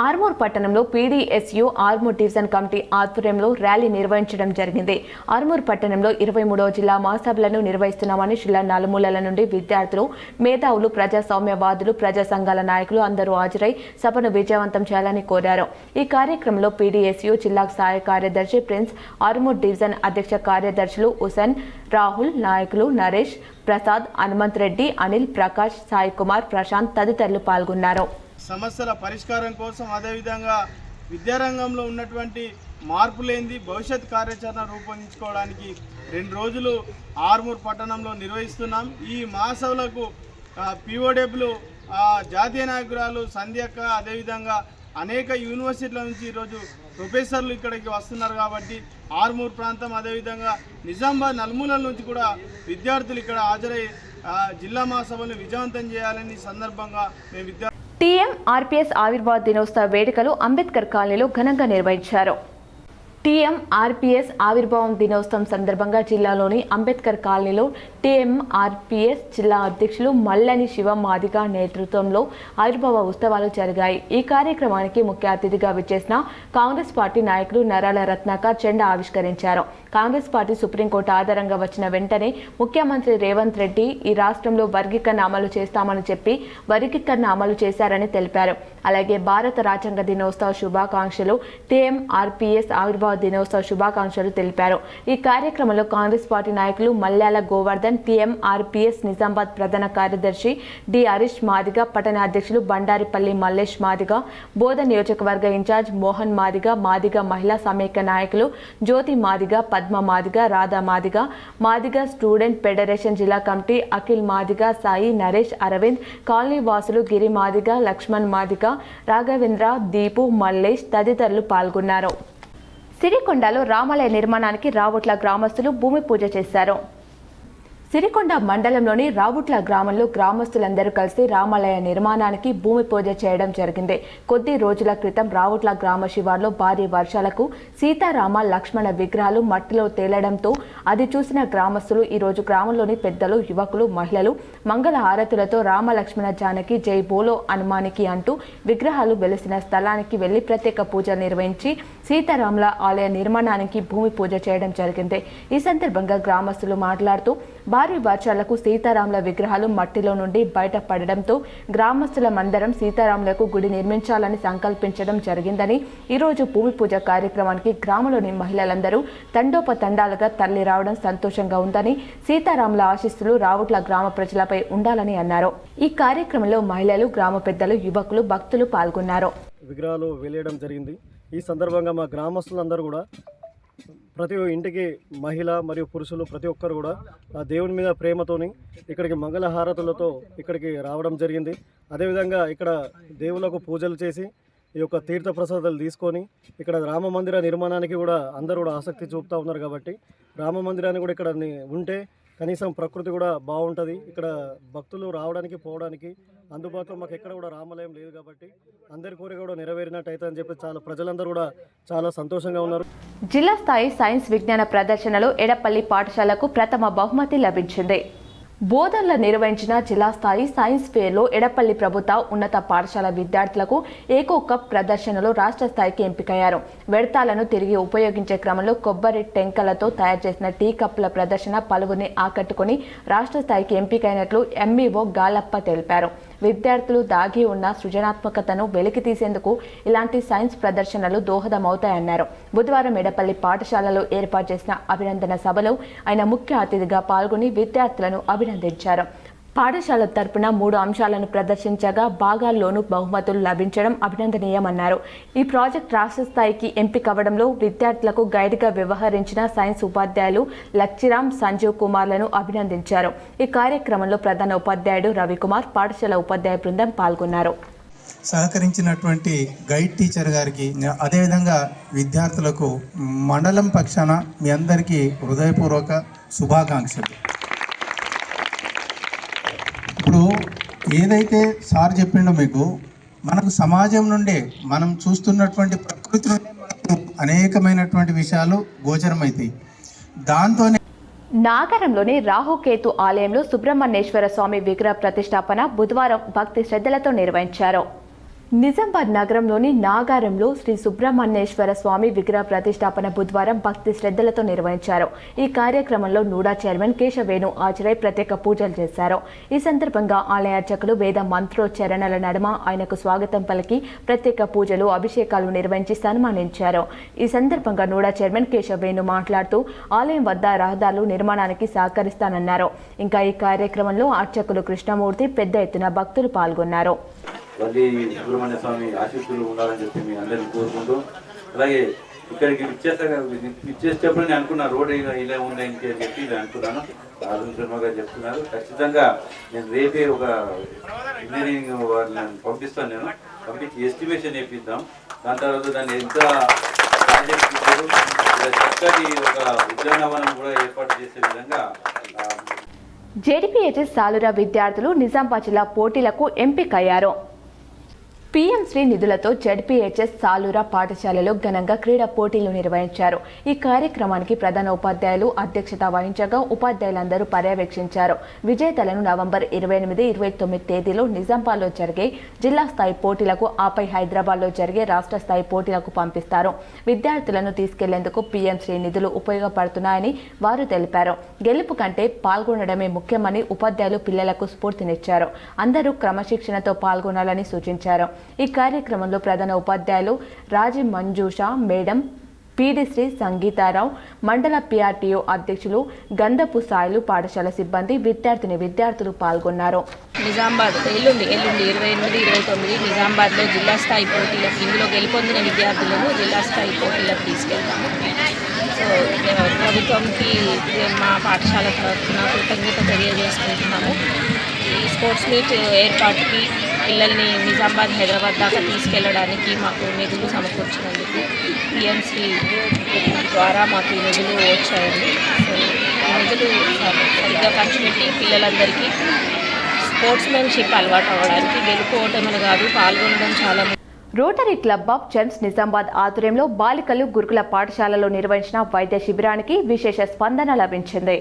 ఆర్మూర్ పట్టణంలో పీడీఎస్యు ఆర్మూర్ డివిజన్ కమిటీ ఆధ్వర్యంలో ర్యాలీ నిర్వహించడం జరిగింది. ఆర్మూర్ పట్టణంలో 23వ జిల్లా మహాసభలను నిర్వహిస్తున్నామని జిల్లా నలుమూలల నుండి విద్యార్థులు, మేధావులు, ప్రజాస్వామ్యవాదులు, ప్రజా సంఘాల నాయకులు అందరూ హాజరై సభను విజయవంతం చేయాలని కోరారు. ఈ కార్యక్రమంలో పీడీఎస్యు జిల్లా సహాయ కార్యదర్శి ప్రిన్స్, ఆర్మూర్ డివిజన్ అధ్యక్ష కార్యదర్శులు హుసేన్, రాహుల్, నాయకులు నరేష్, ప్రసాద్, హనుమంత్ రెడ్డి, అనిల్, ప్రకాష్, సాయి కుమార్, ప్రశాంత్ తదితరులు పాల్గొన్నారు. సమస్యల పరిష్కారం కోసం, అదేవిధంగా విద్యారంగంలో ఉన్నటువంటి మార్పులేంది భవిష్యత్ కార్యాచరణ రూపొందించుకోవడానికి 2 రోజులు ఆర్మూర్ పట్టణంలో నిర్వహిస్తున్నాం. ఈ మహాసభలకు పిఓడబ్ల్యూ జాతీయ నాయకురాలు సంధ్యక్క, అదేవిధంగా అనేక యూనివర్సిటీల నుంచి ఈరోజు ప్రొఫెసర్లు ఇక్కడికి వస్తున్నారు. కాబట్టి ఆర్మూర్ ప్రాంతం, అదేవిధంగా నిజామాబాద్ నలుమూలల నుంచి కూడా విద్యార్థులు ఇక్కడ హాజరై జిల్లా మహాసభను విజయవంతం చేయాలని సందర్భంగా మేము టీఎంఆర్పీఎస్ ఆవిర్భావ దినోత్సవ వేడుకలు అంబేద్కర్ కాలనీలో ఘనంగా నిర్వహించారు. టీఎంఆర్పీఎస్ ఆవిర్భావం దినోత్సవం సందర్భంగా జిల్లాలోని అంబేద్కర్ కాలనీలో టీఎంఆర్పీఎస్ జిల్లా అధ్యక్షులు మల్లని శివమాదిగ నేతృత్వంలో ఆవిర్భావ ఉత్సవాలు జరిగాయి. ఈ కార్యక్రమానికి ముఖ్య అతిథిగా విచ్చేసిన కాంగ్రెస్ పార్టీ నాయకులు నరాల రత్నాకర్ జెండా ఆవిష్కరించారు. కాంగ్రెస్ పార్టీ సుప్రీంకోర్టు ఆధారంగా వచ్చిన వెంటనే ముఖ్యమంత్రి రేవంత్ రెడ్డి ఈ రాష్ట్రంలో వర్గీకరణ అమలు చేస్తామని చెప్పి వర్గీకరణ అమలు చేశారని తెలిపారు. అలాగే భారత రాజ్యాంగ దినోత్సవ శుభాకాంక్షలు, టీఎంఆర్పీఎస్ ఆవిర్భావ దినోత్సవ శుభాకాంక్షలు తెలిపారు. ఈ కార్యక్రమంలో కాంగ్రెస్ పార్టీ నాయకులు మల్యాల గోవర్ధన్, టీఎంఆర్పీఎస్ నిజామాబాద్ ప్రధాన కార్యదర్శి డి హరీష్ మాదిగ, పట్టణ అధ్యక్షులు బండారిపల్లి మల్లేష్ మాదిగ, బోధ నియోజకవర్గ ఇన్ఛార్జ్ మోహన్ మాదిగ, మాదిగ మహిళా సమైక్య నాయకులు జ్యోతి మాదిగ, పద్మ మాదిగ, రాధా మాదిగ, మాదిగ స్టూడెంట్ ఫెడరేషన్ జిల్లా కమిటీ అఖిల్ మాదిగ, సాయి, నరేష్, అరవింద్, కాలనీ వాసులు గిరి మాదిగ, లక్ష్మణ్ మాదిగ, రాఘవేంద్ర, దీపు, మల్లేష్ తదితరులు పాల్గొన్నారు. సిరికొండలో రామాలయ నిర్మాణానికి రావొట్ల గ్రామస్తులు భూమి పూజ చేశారు. సిరికొండ మండలంలోని రావుట్ల గ్రామంలో గ్రామస్తులందరూ కలిసి రామాలయ నిర్మాణానికి భూమి పూజ చేయడం జరిగింది. కొద్ది రోజుల క్రితం రావుట్ల గ్రామ శివార్లో భారీ వర్షాలకు సీతారామ లక్ష్మణ విగ్రహాలు మట్టిలో తేలడంతో అది చూసిన గ్రామస్తులు ఈ రోజు గ్రామంలోని పెద్దలు, యువకులు, మహిళలు మంగళ హారతులతో రామ లక్ష్మణ జానకి జై బోలో హనుమానికి అంటూ విగ్రహాలు వెలిసిన స్థలానికి వెళ్లి ప్రత్యేక పూజలు నిర్వహించి సీతారాముల ఆలయ నిర్మాణానికి భూమి పూజ చేయడం జరిగింది. ఈ సందర్భంగా గ్రామస్తులు మాట్లాడుతూ భారీ వర్షాలకు సీతారాముల విగ్రహాలు మట్టిలో నుండి బయటపడడంతో గ్రామస్తులమందరం సీతారాములకు గుడి నిర్మించాలని సంకల్పించడం జరిగిందని, ఈరోజు భూమి పూజ కార్యక్రమానికి గ్రామంలోని మహిళలందరూ తండోపతండాలుగా తరలి రావడం సంతోషంగా ఉందని, సీతారాముల ఆశీస్సులు రావుట్ల గ్రామ ప్రజలపై ఉండాలని అన్నారు. ఈ కార్యక్రమంలో మహిళలు, గ్రామ పెద్దలు, యువకులు, భక్తులు పాల్గొన్నారు. విగ్రహాలు వెలియడం జరిగింది. ఈ సందర్భంగా మా గ్రామస్తులందరూ కూడా ప్రతి ఇంటికి మహిళ మరియు పురుషులు ప్రతి ఒక్కరు కూడా ఆ దేవుని మీద ప్రేమతోని ఇక్కడికి మంగళహారతులతో ఇక్కడికి రావడం జరిగింది. అదేవిధంగా ఇక్కడ దేవులకు పూజలు చేసి ఈ యొక్క తీర్థ ప్రసాదాలు తీసుకొని ఇక్కడ రామ మందిర నిర్మాణానికి కూడా అందరూ కూడా ఆసక్తి చూపుతూ ఉన్నారు. కాబట్టి రామ మందిరాన్ని కూడా ఇక్కడ ఉంటే కనీసం ప్రకృతి కూడా బాగుంటుంది. ఇక్కడ భక్తులు రావడానికి పోవడానికి అందుబాటులో మాకు ఎక్కడ కూడా రామాలయం లేదు కాబట్టి అందరి కోరిక కూడా నెరవేరినట్టయితే అని చెప్పి ప్రజలందరూ కూడా చాలా సంతోషంగా ఉన్నారు. జిల్లా స్థాయి సైన్స్ విజ్ఞాన ప్రదర్శనలో ఎడపల్లి పాఠశాలకు ప్రథమ బహుమతి లభించింది. బోధనలో నిర్వహించిన జిల్లా స్థాయి సైన్స్ ఫేర్లో ఎడపల్లి ప్రభుత్వ ఉన్నత పాఠశాల విద్యార్థులకు ఏకో కప్ ప్రదర్శనలో రాష్ట్ర స్థాయికి ఎంపికయ్యారు. వ్యర్థాలను తిరిగి ఉపయోగించే క్రమంలో కొబ్బరి టెంకలతో తయారు చేసిన టీ కప్పుల ప్రదర్శన పలువురిని ఆకట్టుకుని రాష్ట్ర స్థాయికి ఎంపికైనట్లు ఎంఈఓ గాలప్ప తెలిపారు. విద్యార్థులు దాగి ఉన్న సృజనాత్మకతను వెలికి తీసేందుకు ఇలాంటి సైన్స్ ప్రదర్శనలు దోహదమవుతాయన్నారు. బుధవారం ఎడపల్లి పాఠశాలలో ఏర్పాటు చేసిన అభినందన సభలో ఆయన ముఖ్య అతిథిగా పాల్గొని విద్యార్థులను అభినందించారు. పాఠశాల తరపున 3 అంశాలను ప్రదర్శించగా భాగాల్లోనూ బహుమతులు లభించడం అభినందనీయమన్నారు. ఈ ప్రాజెక్ట్ రాష్ట్ర స్థాయికి ఎంపికవడంలో విద్యార్థులకు గైడ్గా వ్యవహరించిన సైన్స్ ఉపాధ్యాయులు లచ్చిరామ్, సంజీవ్ కుమార్లను అభినందించారు. ఈ కార్యక్రమంలో ప్రధాన ఉపాధ్యాయుడు రవికుమార్, పాఠశాల ఉపాధ్యాయ బృందం పాల్గొన్నారు. సహకరించినటువంటి గైడ్ టీచర్ గారికి, అదేవిధంగా విద్యార్థులకు మండలం పక్షాన మీ అందరికీ హృదయపూర్వక శుభాకాంక్షలు. ఇప్పుడు ఏదైతే సార్ చెప్పిండో మీకు, మనకు సమాజం నుండే మనం చూస్తున్నటువంటి ప్రకృతి నుండే మనకు అనేకమైనటువంటి విషయాలు గోచరమవుతాయి. దాంతోనే నాగరంలోని రాహుకేతు ఆలయంలో సుబ్రహ్మణ్యేశ్వర స్వామి విగ్రహ ప్రతిష్టాపన బుధవారం భక్తి శ్రద్ధలతో నిర్వహించారు. నిజామాబాద్ నగరంలోని నాగారంలో శ్రీ సుబ్రహ్మణ్యేశ్వర స్వామి విగ్రహ ప్రతిష్టాపన బుధవారం భక్తి శ్రద్ధలతో నిర్వహించారు. ఈ కార్యక్రమంలో నూడా చైర్మన్ కేశవేణు ఆచార్య ప్రత్యేక పూజలు చేశారు. ఈ సందర్భంగా ఆలయ అర్చకులు వేద మంత్రోచ్చరణల నడుమ ఆయనకు స్వాగతం పలికి ప్రత్యేక పూజలు, అభిషేకాలు నిర్వహించి సన్మానించారు. ఈ సందర్భంగా నూడా చైర్మన్ కేశవేణు మాట్లాడుతూ ఆలయం వద్ద రహదారులు నిర్మాణానికి సహకరిస్తానన్నారు. ఇంకా ఈ కార్యక్రమంలో అర్చకులు కృష్ణమూర్తి, పెద్ద ఎత్తున భక్తులు పాల్గొన్నారు. వల్లి సుబ్రహ్మణ్య స్వామి ఆశీస్సులు ఉండాలని చెప్పి మీ అందరినీ కోరుకుంటూ, అలాగే ఇక్కడికి ఇచ్చేసేటప్పుడు నేను అనుకున్నా రోడ్ ఇలా ఉంది అని చెప్పి నేను అనుకున్నాను. అరుణ్ శర్మ గారు చెప్తున్నారు. ఖచ్చితంగా నేను రేపే ఒక ఇంజనీరింగ్ వాళ్ళని పంపిస్తాను. నేను పంపించి ఎస్టిమేషన్ వేపిద్దాం. దాని తర్వాత దాన్ని ఎంత ప్రాజెక్ట్ ఇచ్చారు, చక్కటి ఒక ఉద్యానవనం కూడా ఏర్పాటు చేసే విధంగా జెడ్పీహెచ్ఎస్ సాలురా విద్యార్థులు నిజామాబాద్ జిల్లా పోటీలకు ఎంపికయ్యారు. పీఎం శ్రీ నిధులతో జెడ్పీహెచ్ఎస్ సాలూరా పాఠశాలలో ఘనంగా క్రీడా పోటీలు నిర్వహించారు. ఈ కార్యక్రమానికి ప్రధాన ఉపాధ్యాయులు అధ్యక్షత వహించగా ఉపాధ్యాయులందరూ పర్యవేక్షించారు. విజేతలను నవంబర్ 28, 29 తేదీలో నిజామాబాద్లో జరిగే జిల్లా స్థాయి పోటీలకు, ఆపై హైదరాబాద్లో జరిగే రాష్ట్ర స్థాయి పోటీలకు పంపిస్తారు. విద్యార్థులను తీసుకెళ్లేందుకు పీఎం శ్రీ నిధులు ఉపయోగపడుతున్నాయని వారు తెలిపారు. గెలుపు కంటే పాల్గొనడమే ముఖ్యమని ఉపాధ్యాయులు పిల్లలకు స్ఫూర్తినిచ్చారు. అందరూ క్రమశిక్షణతో పాల్గొనాలని సూచించారు. ఈ కార్యక్రమంలో ప్రధాన ఉపాధ్యాయులు రాజీ మంజూషా మేడం, పీడీశ్రీ సంగీతారావు, మండల పీఆర్టీఓ అధ్యక్షులు గంధపు సాయిలు, పాఠశాల సిబ్బంది, విద్యార్థులు పాల్గొన్నారు. నిజామాబాద్ ఎల్లుండి 28, 29 నిజామాబాద్లో జిల్లా స్థాయి పోటీలకు, ఇందులో గెలుపొందిన విద్యార్థులను జిల్లా స్థాయి పోటీలకు తీసుకెళ్తాము. సో ప్రభుత్వంకి మా పాఠశాల తరఫున కృతజ్ఞత తెలియజేసుకుంటున్నాము. ఈ స్పోర్ట్స్ మీట్ ఏర్పాటుకి పిల్లల్ని నిజామాబాద్ హైదరాబాద్ దాకా తీసుకెళ్ళడానికి మాకు నిధులు సమకూర్చినందుకు పిఎంసి ద్వారా మాకు ఈ నిధులు వచ్చాయండి. సో ఈ నిధులు సరిగ్గా ఖర్చు పెట్టి పిల్లలందరికీ స్పోర్ట్స్మెన్షిప్ అలవాటు అవ్వడానికి గెలుపు ఓటములు కాదు పాల్గొనడం చాలా. Rotary club of church Nizamabad ఆధ్వర్యంలో బాలికలు గురుకుల పాఠశాలలో నిర్వహించిన వైద్య శిబిరానికి విశేష స్పందన లభించింది.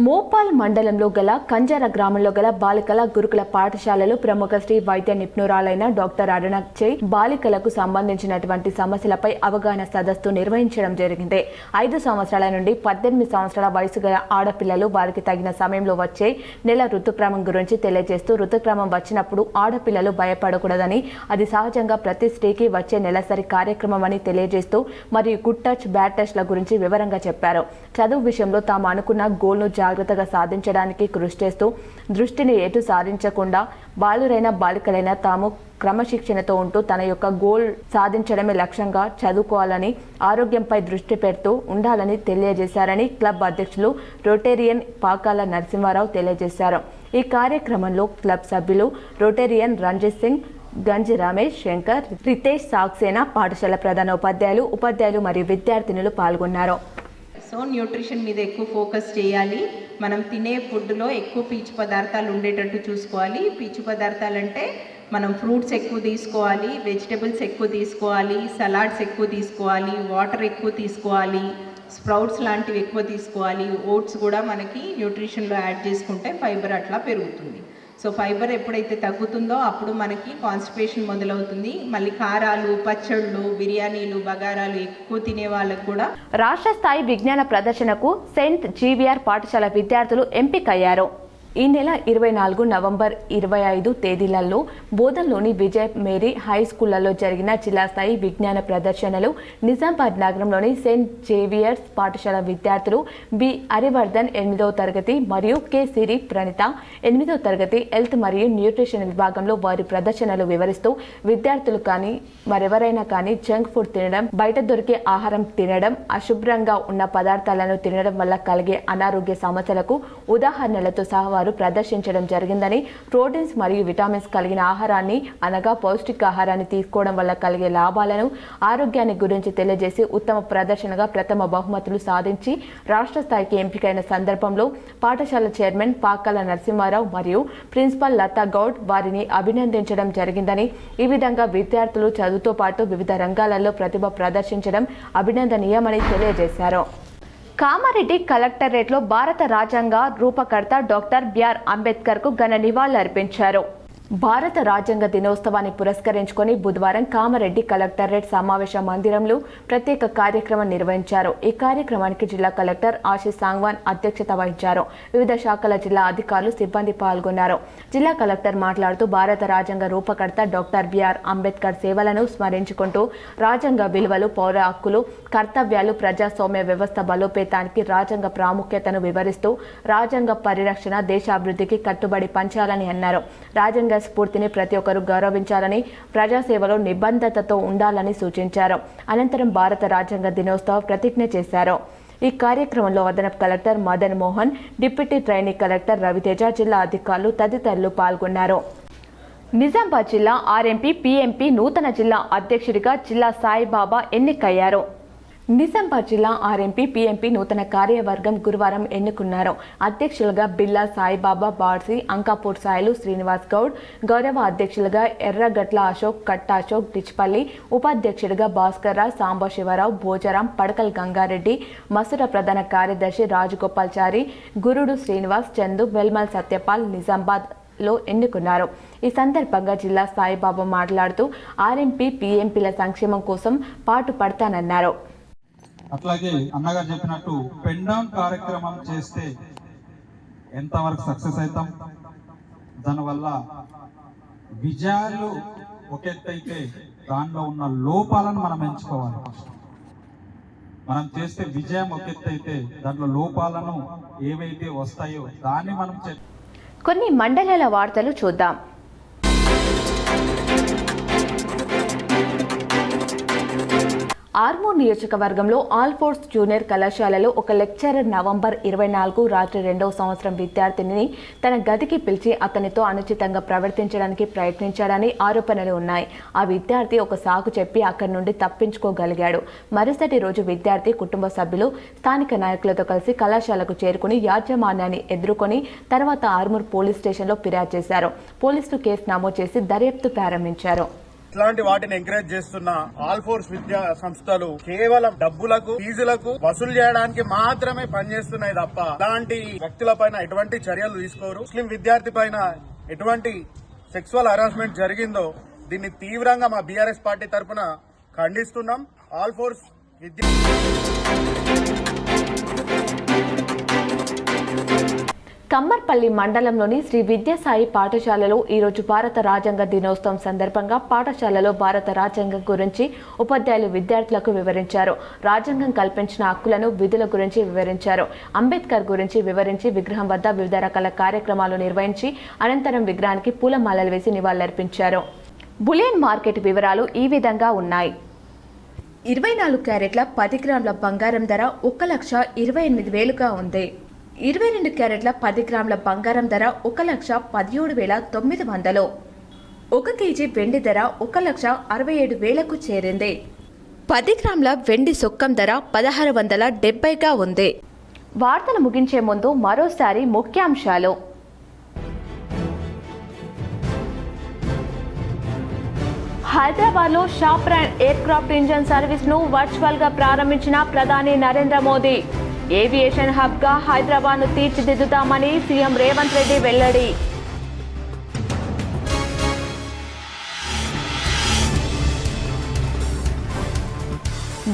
మోపాల్ మండలంలో గల కంజార గ్రామంలో గల బాలికల గురుకుల పాఠశాలలో ప్రముఖ శ్రీ వైద్య నిపుణురాలైన డాక్టర్ అరుణచే బాలికలకు సంబంధించినటువంటి సమస్యలపై అవగాహన సదస్సు నిర్వహించడం జరిగింది. 5 సంవత్సరాల నుండి 18 సంవత్సరాల వయసు గల ఆడపిల్లలు వారికి తగిన సమయంలో వచ్చే నెల ఋతుక్రమం గురించి తెలియజేస్తూ ఋతుక్రమం వచ్చినప్పుడు ఆడపిల్లలు భయపడకూడదని, అది సహజంగా ప్రతి స్త్రీకి వచ్చే నెలసరి కార్యక్రమం అని తెలియజేస్తూ మరియు గుడ్ టచ్ బ్యాడ్ టచ్ల గురించి వివరంగా చెప్పారు. చదువు విషయంలో తాము అనుకున్న గోల్ను జాగ్రత్తగా సాధించడానికి కృషి చేస్తూ దృష్టిని ఎటు సాధించకుండా బాలురైన బాలికలైన తాము క్రమశిక్షణతో ఉంటూ తన యొక్క గోల్ సాధించడమే లక్ష్యంగా చదువుకోవాలని, ఆరోగ్యంపై దృష్టి పెడుతూ ఉండాలని తెలియజేశారని క్లబ్ అధ్యక్షులు రొటేరియన్ పాకాల నరసింహారావు తెలియజేశారు. ఈ కార్యక్రమంలో క్లబ్ సభ్యులు రొటేరియన్ రంజిత్ సింగ్, గంజి రమేష్, శంకర్, రితేష్ సాక్సేనా, పాఠశాల ప్రధాన ఉపాధ్యాయులు మరియు విద్యార్థినులు పాల్గొన్నారు. సో న్యూట్రిషన్ మీద ఎక్కువ ఫోకస్ చేయాలి. మనం తినే ఫుడ్లో ఎక్కువ పీచు పదార్థాలు ఉండేటట్టు చూసుకోవాలి. పీచు పదార్థాలు అంటే మనం ఫ్రూట్స్ ఎక్కువ తీసుకోవాలి, వెజిటబుల్స్ ఎక్కువ తీసుకోవాలి, సలాడ్స్ ఎక్కువ తీసుకోవాలి, వాటర్ ఎక్కువ తీసుకోవాలి, స్ప్రౌట్స్ లాంటివి ఎక్కువ తీసుకోవాలి. ఓట్స్ కూడా మనకి న్యూట్రిషన్లో యాడ్ చేసుకుంటే ఫైబర్ అట్లా పెరుగుతుంది. సో ఫైబర్ ఎప్పుడైతే తగ్గుతుందో అప్పుడు మనకి కాన్స్టిపేషన్ మొదలవుతుంది. మళ్ళీ కారాలు, పచ్చళ్ళు, బిర్యానీలు, బగారాలు ఎక్కువ తినే వాళ్ళకు కూడా. రాష్ట్ర స్థాయి విజ్ఞాన ప్రదర్శనకు సెయింట్ జీవియర్ పాఠశాల విద్యార్థులు ఎంపికయ్యారు. ఈ నెల 24 నవంబర్ 25 తేదీలలో బోధన్లోని విజయ్ మేరీ హై స్కూళ్లలో జరిగిన జిల్లా స్థాయి విజ్ఞాన ప్రదర్శనలు నిజామాబాద్ నగరంలోని సెయింట్ జేవియర్స్ పాఠశాల విద్యార్థులు బి హరివర్ధన్ 8వ తరగతి మరియు కె సిరి ప్రణిత 8వ తరగతి హెల్త్ మరియు న్యూట్రిషన్ విభాగంలో వారి ప్రదర్శనలు వివరిస్తూ విద్యార్థులు కానీ మరెవరైనా కానీ జంక్ ఫుడ్ తినడం, బయట దొరికే ఆహారం తినడం, అశుభ్రంగా ఉన్న పదార్థాలను తినడం వల్ల కలిగే అనారోగ్య సమస్యలకు ఉదాహరణలతో సహా వారు ప్రదర్శించడం జరిగిందని, ప్రోటీన్స్ మరియు విటమిన్స్ కలిగిన ఆహారాన్ని అనగా పౌష్టికాహారాన్ని తీసుకోవడం వల్ల కలిగే లాభాలను, ఆరోగ్యాన్ని గురించి తెలియజేసి ఉత్తమ ప్రదర్శనగా ప్రథమ బహుమతులు సాధించి రాష్ట్ర స్థాయికి ఎంపికైన సందర్భంలో పాఠశాల చైర్మన్ పాకాల నరసింహారావు మరియు ప్రిన్సిపల్ లతా గౌడ్ వారిని అభినందించడం జరిగిందని, ఈ విధంగా విద్యార్థులు చదువుతో పాటు వివిధ రంగాలలో ప్రతిభ ప్రదర్శించడం అభినందనీయమని తెలియజేశారు. కామారెడ్డి కలెక్టరేట్లో భారత రాజ్యాంగ రూపకర్త డాక్టర్ బిఆర్ అంబేద్కర్కు ఘన నివాళులర్పించారు. భారత రాజ్యాంగ దినోత్సవాన్ని పురస్కరించుకొని బుధవారం కామారెడ్డి కలెక్టరేట్ సమావేశ మందిరంలో ప్రత్యేక కార్యక్రమం నిర్వహించారు. ఈ కార్యక్రమానికి జిల్లా కలెక్టర్ ఆశీష్ సాంగ్వాన్ అధ్యక్షత వహించారు. వివిధ శాఖల జిల్లా అధికారులు, సిబ్బంది పాల్గొన్నారు. జిల్లా కలెక్టర్ మాట్లాడుతూ భారత రాజ్యాంగ రూపకర్త డాక్టర్ బిఆర్ అంబేద్కర్ సేవలను స్మరించుకుంటూ రాజ్యాంగ విలువలు, పౌర హక్కులు, కర్తవ్యాలు, ప్రజాస్వామ్య వ్యవస్థ బలోపేతానికి రాజ్యాంగ ప్రాముఖ్యతను వివరిస్తూ రాజ్యాంగ పరిరక్షణ, దేశాభివృద్ధికి కట్టుబడి పంచాలని అన్నారు. రాజ్యాంగ స్ఫూర్తిని ప్రతి ఒక్కరూ గౌరవించాలని, ప్రజాసేవలో నిబద్ధతతో ఉండాలని సూచించారు. అనంతరం భారత రాజ్యాంగ దినోత్సవ ప్రతిజ్ఞ చేశారు. ఈ కార్యక్రమంలో అదనపు collector Madan Mohan, deputy trainee collector Raviteja, జిల్లా అధికారులు తదితరులు పాల్గొన్నారు. నిజామాబాద్ జిల్లా ఆర్ఎంపీ పీఎంపీ నూతన జిల్లా అధ్యక్షుడిగా జిల్లా సాయిబాబా ఎన్నికయ్యారు. నిజామాబాద్ జిల్లా ఆర్ఎంపీ పీఎంపీ నూతన కార్యవర్గం గురువారం ఎన్నుకున్నారు. అధ్యక్షులుగా బిల్లా సాయిబాబా బాడ్సి, అంకాపూర్ సాయిలు శ్రీనివాస్ గౌడ్, గౌరవ అధ్యక్షులుగా ఎర్రగట్ల అశోక్, కట్ట అశోక్ డిచ్పల్లి, ఉపాధ్యక్షుడిగా భాస్కర్ రావు, సాంబశివరావు, భోజరాం, పడకల్ గంగారెడ్డి, మసూర ప్రధాన కార్యదర్శి రాజగోపాల్చారి, గురుడు శ్రీనివాస్, చందు, వెల్మల్ సత్యపాల్ నిజామాబాద్ లో ఎన్నుకున్నారు. ఈ సందర్భంగా జిల్లా సాయిబాబా మాట్లాడుతూ ఆర్ఎంపీ పీఎంపీల సంక్షేమం కోసం పాటు పడతానన్నారు. అట్లాగే అన్నగారు చెప్పినట్టు పెన్ డౌన్ కార్యక్రమం చేస్తే ఎంతవరకు సక్సెస్ అవుతాం, దానివల్ల విజయాలు ఒక ఎత్తైతే దానిలో ఉన్న లోపాలను మనం ఎంచుకోవాలి. మనం చేస్తే విజయం ఒక ఎత్తైతే దాంట్లో లోపాలను ఏవైతే వస్తాయో దాన్ని మనం కొన్ని మండలాల వార్తలు చూద్దాం. ఆర్మూర్ నియోజకవర్గంలో ఆల్ ఫోర్స్ జూనియర్ కళాశాలలో ఒక లెక్చరర్ నవంబర్ 24 రాత్రి 2వ సంవత్సరం విద్యార్థిని తన గదికి పిలిచి అతనితో అనుచితంగా ప్రవర్తించడానికి ప్రయత్నించాడని ఆరోపణలు ఉన్నాయి. ఆ విద్యార్థి ఒక సాకు చెప్పి అక్కడి నుండి తప్పించుకోగలిగాడు. మరుసటి రోజు విద్యార్థి కుటుంబ సభ్యులు స్థానిక నాయకులతో కలిసి కళాశాలకు చేరుకుని యాజమాన్యాన్ని ఎదుర్కొని తర్వాత ఆర్మూర్ పోలీస్ స్టేషన్లో ఫిర్యాదు చేశారు. పోలీసులు కేసు నమోదు చేసి దర్యాప్తు ప్రారంభించారు. ఇట్లాంటి వాటిని ఎంకరేజ్ చేస్తున్న ఆల్ ఫోర్స్ విద్యా సంస్థలు కేవలం డబ్బులకు ఫీజులకు వసూలు చేయడానికి మాత్రమే పనిచేస్తున్నాయి తప్ప ఇలాంటి వ్యక్తుల పైన ఎటువంటి చర్యలు తీసుకోరు. ముస్లిం విద్యార్థి పైన ఎటువంటి సెక్సువల్ హరాస్మెంట్ జరిగిందో దీన్ని తీవ్రంగా మా బీఆర్ఎస్ పార్టీ తరఫున ఖండిస్తున్నాం. ఆల్ ఫోర్స్ విద్యా కమ్మర్పల్లి మండలంలోని శ్రీ విద్యాసాయి పాఠశాలలో ఈరోజు భారత రాజ్యాంగ దినోత్సవం సందర్భంగా పాఠశాలలో భారత రాజ్యాంగం గురించి ఉపాధ్యాయులు విద్యార్థులకు వివరించారు. రాజ్యాంగం కల్పించిన హక్కులను, విధుల గురించి వివరించారు. అంబేద్కర్ గురించి వివరించి విగ్రహం వద్ద వివిధ రకాల కార్యక్రమాలు నిర్వహించి అనంతరం విగ్రహానికి పూలమాలలు వేసి నివాళులర్పించారు. బులియన్ మార్కెట్ వివరాలు ఈ విధంగా ఉన్నాయి. 24 క్యారెట్ల 10 గ్రాముల బంగారం ధర 1,28,000గా ఉంది. 22 క్యారెట్ల 10 గ్రాముల బంగారం ధర 1,17,900. 1 కేజీ వెండి ధర 1,67,000కు చేరింది. 10 గ్రాముల వెండి సొక్కం ధర 1,670గా ఉంది. వార్తలు ముగించే ముందు మరోసారి ముఖ్యాంశాలు. హైదరాబాద్లో షాప్రాన్ ఎయిర్ క్రాఫ్ట్ ఇంజన్ సర్వీస్ను వర్చువల్గా ప్రారంభించిన ప్రధాని నరేంద్ర మోదీ. ఏవియేషన్ హబ్గా హైదరాబాద్ను తీర్చిదిద్దుతామని సీఎం రేవంత్ రెడ్డి వెల్లడి.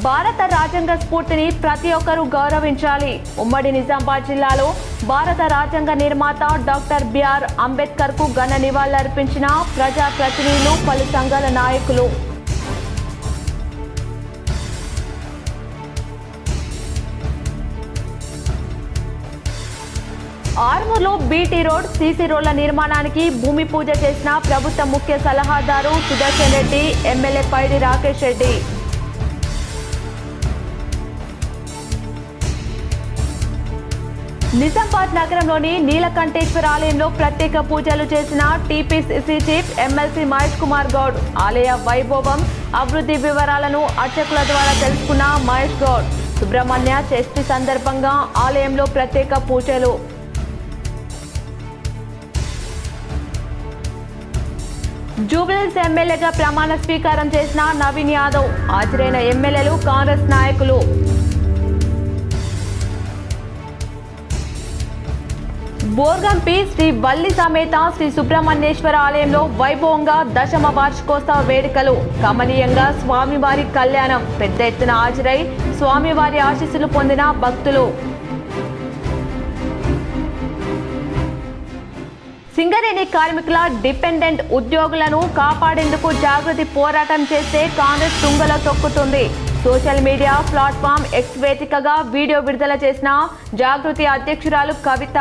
భారత రాజ్యాంగ స్ఫూర్తిని ప్రతి ఒక్కరూ గౌరవించాలి. ఉమ్మడి నిజామాబాద్ జిల్లాలో భారత రాజ్యాంగ నిర్మాత డాక్టర్ బిఆర్ అంబేద్కర్కు ఘన నివాళులర్పించిన ప్రజాప్రతినిధులు, పలు సంఘాల నాయకులు. ఆర్మూర్లో బీటీ రోడ్, సీసీ రోడ్ల నిర్మాణానికి భూమి పూజ చేసిన ప్రభుత్వ ముఖ్య సలహాదారు సుదర్శన్ రెడ్డి, ఎమ్మెల్యే పైడి రాకేష్ రెడ్డి. నిజామాబాద్ నగరంలోని నీలకంఠేశ్వర ఆలయంలో ప్రత్యేక పూజలు చేసిన TPCC chief MLC Mahesh Kumar Goud. ఆలయ వైభవం, అభివృద్ధి వివరాలను అర్చకుల ద్వారా తెలుసుకున్న మహేష్ గౌడ్. సుబ్రహ్మణ్య షష్ఠి సందర్భంగా ఆలయంలో ప్రత్యేక పూజలు. జూబ్లీహిల్స్ ఎమ్మెల్యేగా ప్రమాణ స్వీకారం చేసిన నవీన్ యాదవ్. హాజరైన ఎమ్మెల్యేలు, కాంగ్రెస్ నాయకులు. బోర్గంపి శ్రీ వల్లి సమేత శ్రీ సుబ్రహ్మణ్యేశ్వర ఆలయంలో వైభవంగా 10వ వార్షికోత్సవ వేడుకలు. కమనీయంగా స్వామివారి కళ్యాణం. పెద్ద ఎత్తున హాజరై స్వామివారి ఆశీస్సులు పొందిన భక్తులు. సింగరేణి కార్మికుల డిపెండెంట్ ఉద్యోగులను కాపాడేందుకు జాగృతి పోరాటం చేస్తే కాంగ్రెస్ తుంగలో తొక్కుతుంది. సోషల్ మీడియా ప్లాట్ఫామ్ ఎక్స్ వేదికగా వీడియో విడుదల చేసిన జాగృతి అధ్యక్షురాలు కవిత.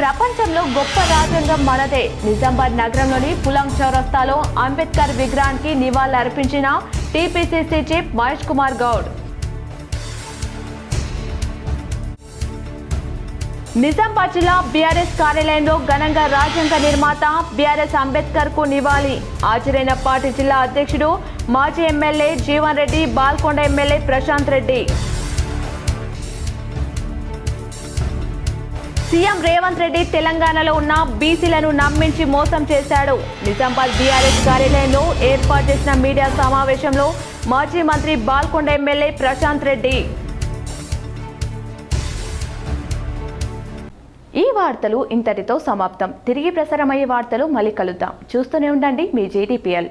ప్రపంచంలో గొప్ప రాజ్యాంగం మనదే. నిజామాబాద్ నగరంలోని పులం చౌరస్తాలో అంబేద్కర్ విగ్రహానికి నివాళులు అర్పించిన టీపీసీసీ చీఫ్ మహేష్ కుమార్ గౌడ్. నిజామాబాద్ జిల్లా బీఆర్ఎస్ కార్యాలయంలో ఘనంగా రాజ్యాంగ నిర్మాత బీఆర్ఎస్ అంబేద్కర్ కు నివాళి. హాజరైన పార్టీ జిల్లా అధ్యక్షుడు, మాజీ MLA Jeevan Reddy, Balkonda MLA Prashanth Reddy. CM Revanth Reddy తెలంగాణలో ఉన్న బీసీలను నమ్మించి మోసం చేశాడు. నిజామాబాద్ బీఆర్ఎస్ కార్యాలయంలో ఏర్పాటు చేసిన మీడియా సమావేశంలో మాజీ మంత్రి బాల్కొండ ఎమ్మెల్యే ప్రశాంత్ రెడ్డి. ఈ వార్తలు ఇంతటితో సమాప్తం. తిరిగి ప్రసారమయ్యే వార్తలు మళ్ళీ కలుద్దాం. చూస్తూనే ఉండండి మీ JDPL.